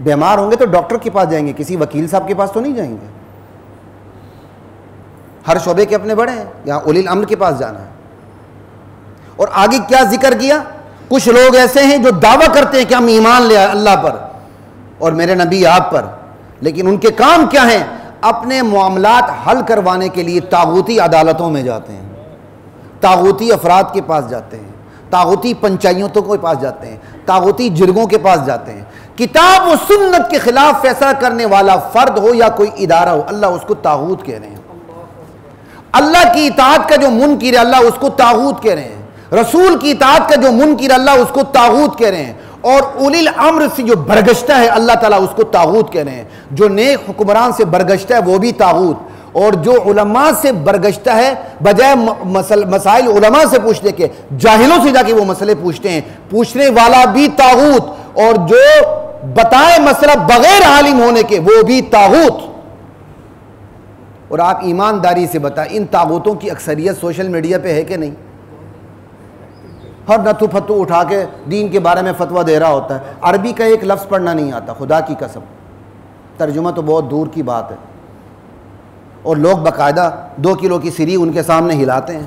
A: بیمار ہوں گے تو ڈاکٹر کے پاس جائیں گے، کسی وکیل صاحب کے پاس تو نہیں جائیں گے. ہر شعبے کے اپنے بڑے ہیں، یہاں اولی الامر کے پاس جانا ہے. اور آگے کیا ذکر کیا؟ کچھ لوگ ایسے ہیں جو دعویٰ کرتے ہیں کہ ہم ایمان لے اللہ پر اور میرے نبی آپ پر، لیکن ان کے کام کیا ہیں؟ اپنے معاملات حل کروانے کے لیے طاغوتی عدالتوں میں جاتے ہیں، طاغوتی افراد کے پاس جاتے ہیں، طاغوتی پنچایتوں کے پاس جاتے ہیں، طاغوتی جرگوں کے پاس جاتے ہیں. کتاب و سنت کے خلاف فیصلہ کرنے والا فرد ہو یا کوئی ادارہ ہو، اللہ اس کو طاغوت کہہ رہے ہیں. اللہ کی اطاعت کا جو منکر ہے اللہ اس کو طاغوت کہہ رہے ہیں. رسول کی اطاعت کا جو منکر اللہ اس کو طاغوت کہہ رہے ہیں. اور اولی الامر سے جو برگشتہ ہے اللہ تعالیٰ اس کو طاغوت کہہ رہے ہیں. جو نیک حکمران سے برگشتہ ہے وہ بھی طاغوت، اور جو علماء سے برگشتہ ہے بجائے مسائل علماء سے پوچھنے کے جاہلوں سے جا کے وہ مسئلے پوچھتے ہیں، پوچھنے والا بھی طاغوت، اور جو بتائے مسئلہ بغیر عالم ہونے کے وہ بھی طاغوت. اور آپ ایمانداری سے بتائیں ان طاغوتوں کی اکثریت سوشل میڈیا پہ ہے کہ نہیں؟ ہر نتھو پھتو اٹھا کے دین کے بارے میں فتویٰ دے رہا ہوتا ہے. عربی کا ایک لفظ پڑھنا نہیں آتا، خدا کی قسم، ترجمہ تو بہت دور کی بات ہے. اور لوگ باقاعدہ 2 کلو کی سری ان کے سامنے ہلاتے ہیں.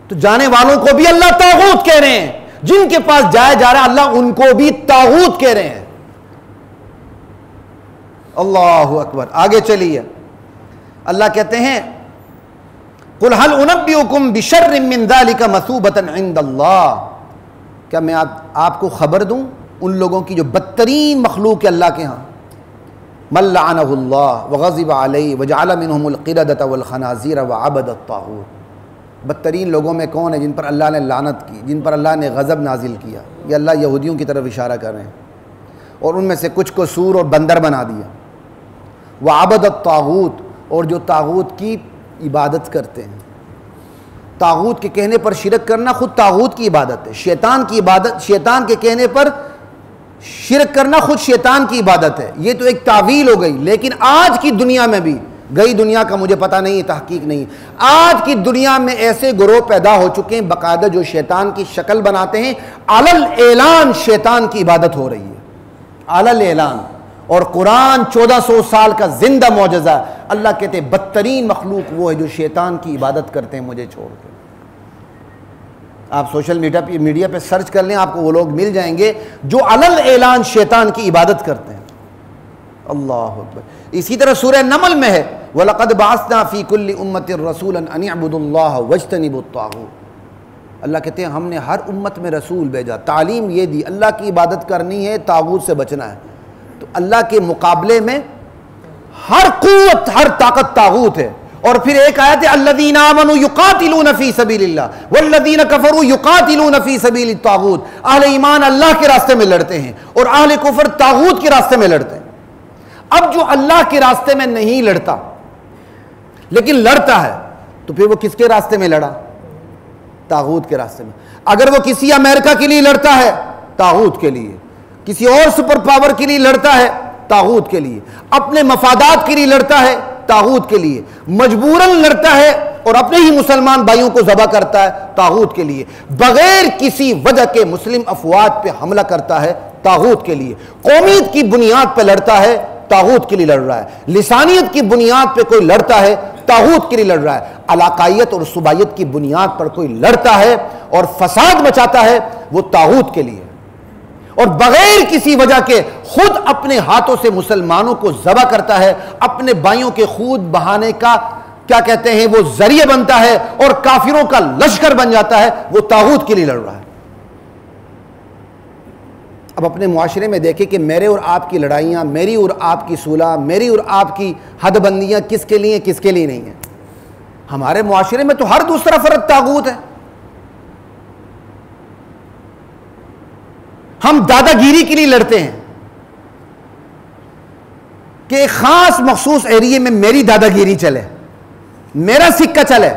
A: تو جانے والوں کو بھی اللہ طاغوت کہہ رہے ہیں، جن کے پاس جایا جا رہا ہے اللہ ان کو بھی طاغوت کہہ رہے ہیں. اللہ اکبر. آگے چلیے، اللہ کہتے ہیں قُلْ هَلْ أُنَبِّئُكُمْ بِشَرٍّ مِّن ذَلِكَ مَثُوبَةً عِندَ اللَّهِ. کیا میں آپ کو خبر دوں ان لوگوں کی جو بدترین مخلوق ہے اللہ کے ہاں؟ مَن لَعَنَهُ اللَّهُ وَغَضِبَ عَلَيْهِ وَجَعَلَ مِنْهُمُ الْقِرَدَةَ وَالْخَنَازِيرَ وَعَبَدَ الطَّاغُوتَ. بدترین لوگوں میں کون ہے؟ جن پر اللہ نے لعنت کی، جن پر اللہ نے غضب نازل کیا. یہ اللہ یہودیوں کی طرف اشارہ کر رہے ہیں. اور ان میں سے کچھ کو سور اور بندر بنا دیا. وَعَبَدَ الطَّاغُوتَ، اور جو طاغوت کی عبادت کرتے ہیں. طاغوت کے کہنے پر شرک کرنا خود طاغوت کی عبادت ہے. شیطان کی عبادت، شیطان کے کہنے پر شرک کرنا خود شیطان کی عبادت ہے. یہ تو ایک تعویل ہو گئی. لیکن آج کی دنیا میں بھی، گئی دنیا کا مجھے پتہ نہیں، تحقیق نہیں، آج کی دنیا میں ایسے گروہ پیدا ہو چکے ہیں باقاعدہ جو شیطان کی شکل بناتے ہیں. علل اعلان شیطان کی عبادت ہو رہی ہے، علل اعلان. اور قرآن 1400 سال کا زندہ معجزہ ہے. اللہ کہتے ہیں بدترین مخلوق وہ ہے جو شیطان کی عبادت کرتے ہیں مجھے چھوڑ کے. آپ سوشل میڈیا پہ سرچ کر لیں، آپ کو وہ لوگ مل جائیں گے جو علل اعلان شیطان کی عبادت کرتے ہیں. اللہ اکبر. اسی طرح سورہ نمل میں ہے وَلَقَدْ بَعَثْنَا فِي كُلِّ أُمَّةٍ رَسُولًا أَنِ اعْبُدُوا اللَّهَ وَاجْتَنِبُوا الطَّاغُوتَ. اللہ کہتے ہیں ہم نے ہر امت میں رسول بھیجا، تعلیم یہ دی اللہ کی عبادت کرنی ہے، طاغوت سے بچنا ہے. تو اللہ کے مقابلے میں ہر قوت، ہر طاقت طاغوت ہے. اور پھر ایک آیت ہے الذین آمنوا یقاتلون فی سبیل اللہ والذین کفروا یقاتلون فی سبیل الطاغوت. اہل ایمان اللہ کے راستے میں لڑتے ہیں اور اہل کفر طاغوت کے راستے میں لڑتے ہیں. اب جو اللہ کے راستے میں نہیں لڑتا لیکن لڑتا ہے تو پھر وہ کس کے راستے میں لڑا؟ طاغوت کے راستے میں. اگر وہ کسی امریکہ کے لیے لڑتا ہے طاغوت کے لیے، کسی اور سپر پاور کے لیے لڑتا ہے طاغوت کے لیے، اپنے مفادات کے لیے لڑتا ہے طاغوت کے لیے، مجبوراً لڑتا ہے اور اپنے ہی مسلمان بھائیوں کو ذبح کرتا ہے طاغوت کے لیے، بغیر کسی وجہ کے مسلم افواج پہ حملہ کرتا ہے طاغوت کے لیے، قومیت کی بنیاد پہ لڑتا ہے طاغوت کے لیے لڑ رہا ہے، لسانیت کی بنیاد پہ کوئی لڑتا ہے طاغوت کے لیے لڑ رہا ہے، علاقائیت اور صوبائیت کی بنیاد پر کوئی لڑتا ہے اور فساد مچاتا ہے وہ طاغوت کے لیے، اور بغیر کسی وجہ کے خود اپنے ہاتھوں سے مسلمانوں کو ذبح کرتا ہے، اپنے بھائیوں کے خون بہانے کا کیا کہتے ہیں وہ ذریعہ بنتا ہے اور کافروں کا لشکر بن جاتا ہے، وہ طاغوت کے لیے لڑ رہا ہے. اب اپنے معاشرے میں دیکھیں کہ میرے اور آپ کی لڑائیاں، میری اور آپ کی صلح، میری اور آپ کی حد بندیاں کس کے لیے کس کے لیے نہیں ہیں. ہمارے معاشرے میں تو ہر دوسرا فرد طاغوت ہے. ہم دادا گیری کے لیے لڑتے ہیں کہ ایک خاص مخصوص ایریے میں میری دادا گیری چلے، میرا سکہ چلے.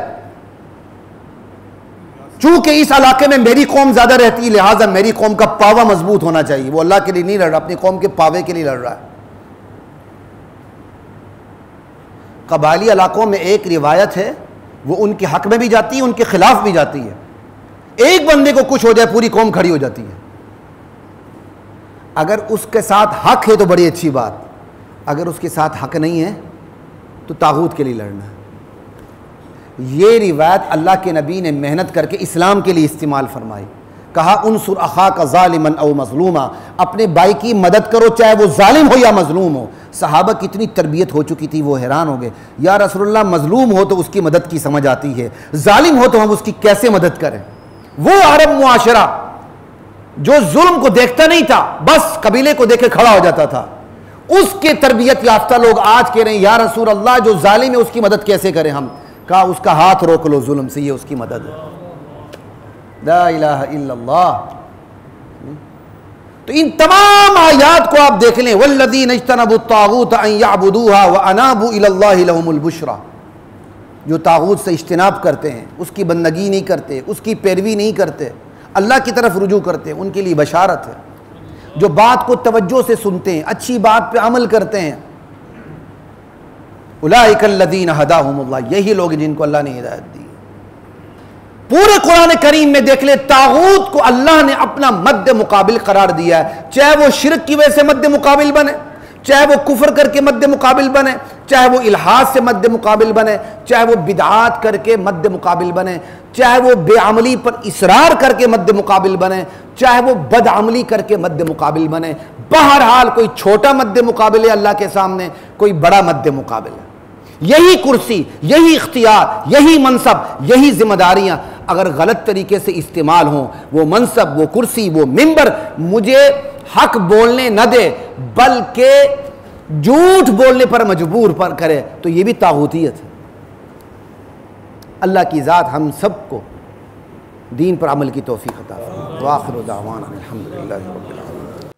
A: چونکہ اس علاقے میں میری قوم زیادہ رہتی ہے لہٰذا میری قوم کا پاوا مضبوط ہونا چاہیے. وہ اللہ کے لیے نہیں لڑ رہا، اپنی قوم کے پاوے کے لیے لڑ رہا ہے. قبائلی علاقوں میں ایک روایت ہے وہ ان کے حق میں بھی جاتی ہے، ان کے خلاف بھی جاتی ہے. ایک بندے کو کچھ ہو جائے پوری قوم کھڑی ہو جاتی ہے. اگر اس کے ساتھ حق ہے تو بڑی اچھی بات، اگر اس کے ساتھ حق نہیں ہے تو طاغوت کے لیے لڑنا ہے. یہ روایت اللہ کے نبی نے محنت کر کے اسلام کے لیے استعمال فرمائی. کہا انصر اخاک ظالما او مظلوما، اپنے بھائی کی مدد کرو چاہے وہ ظالم ہو یا مظلوم ہو. صحابہ کی اتنی تربیت ہو چکی تھی وہ حیران ہو گئے، یا رسول اللہ مظلوم ہو تو اس کی مدد کی سمجھ آتی ہے، ظالم ہو تو ہم اس کی کیسے مدد کریں. وہ عرب معاشرہ جو ظلم کو دیکھتا نہیں تھا، بس قبیلے کو دیکھے کھڑا ہو جاتا تھا، اس کے تربیت یافتہ لوگ آج کہہ رہے ہیں یا رسول اللہ جو ظالم ہے اس کی مدد کیسے کریں ہم. کہا اس کا ہاتھ روک لو ظلم سے، یہ اس کی مدد ہے. لا الہ الا اللہ. تو ان تمام آیات کو آپ دیکھ لیں، والذین اجتنبوا الطاغوت ان یعبدوها وانابوا الی اللہ لهم البشریٰ. جو طاغوت سے اجتناب کرتے ہیں، اس کی بندگی نہیں کرتے، اس کی پیروی نہیں کرتے، اللہ کی طرف رجوع کرتے ہیں، ان کے لیے بشارت ہے. جو بات کو توجہ سے سنتے ہیں، اچھی بات پہ عمل کرتے ہیں، اولئک الذین ھداھم اللہ، یہی لوگ جن کو اللہ نے ہدایت دی. پورے قرآن کریم میں دیکھ لے طاغوت کو اللہ نے اپنا مد مقابل قرار دیا ہے، چاہے وہ شرک کی وجہ سے مد مقابل بنے، چاہے وہ کفر کر کے مد مقابل بنے، چاہے وہ الحاد سے مد مقابل بنے، چاہے وہ بدعات کر کے مد مقابل بنے، چاہے وہ بے عملی پر اصرار کر کے مد مقابل بنے، چاہے وہ بد عملی کر کے مد مقابل بنے. بہرحال کوئی چھوٹا مد مقابل ہے اللہ کے سامنے، کوئی بڑا مد مقابل ہے. یہی کرسی، یہی اختیار، یہی منصب، یہی ذمہ داریاں اگر غلط طریقے سے استعمال ہوں، وہ منصب، وہ کرسی، وہ منبر مجھے حق بولنے نہ دے بلکہ جھوٹ بولنے پر مجبور پر کرے، تو یہ بھی طاغوتیت ہے. اللہ کی ذات ہم سب کو دین پر عمل کی توفیق عطا فرمائے. وآخر دعوانا الحمدللہ رب العالمین.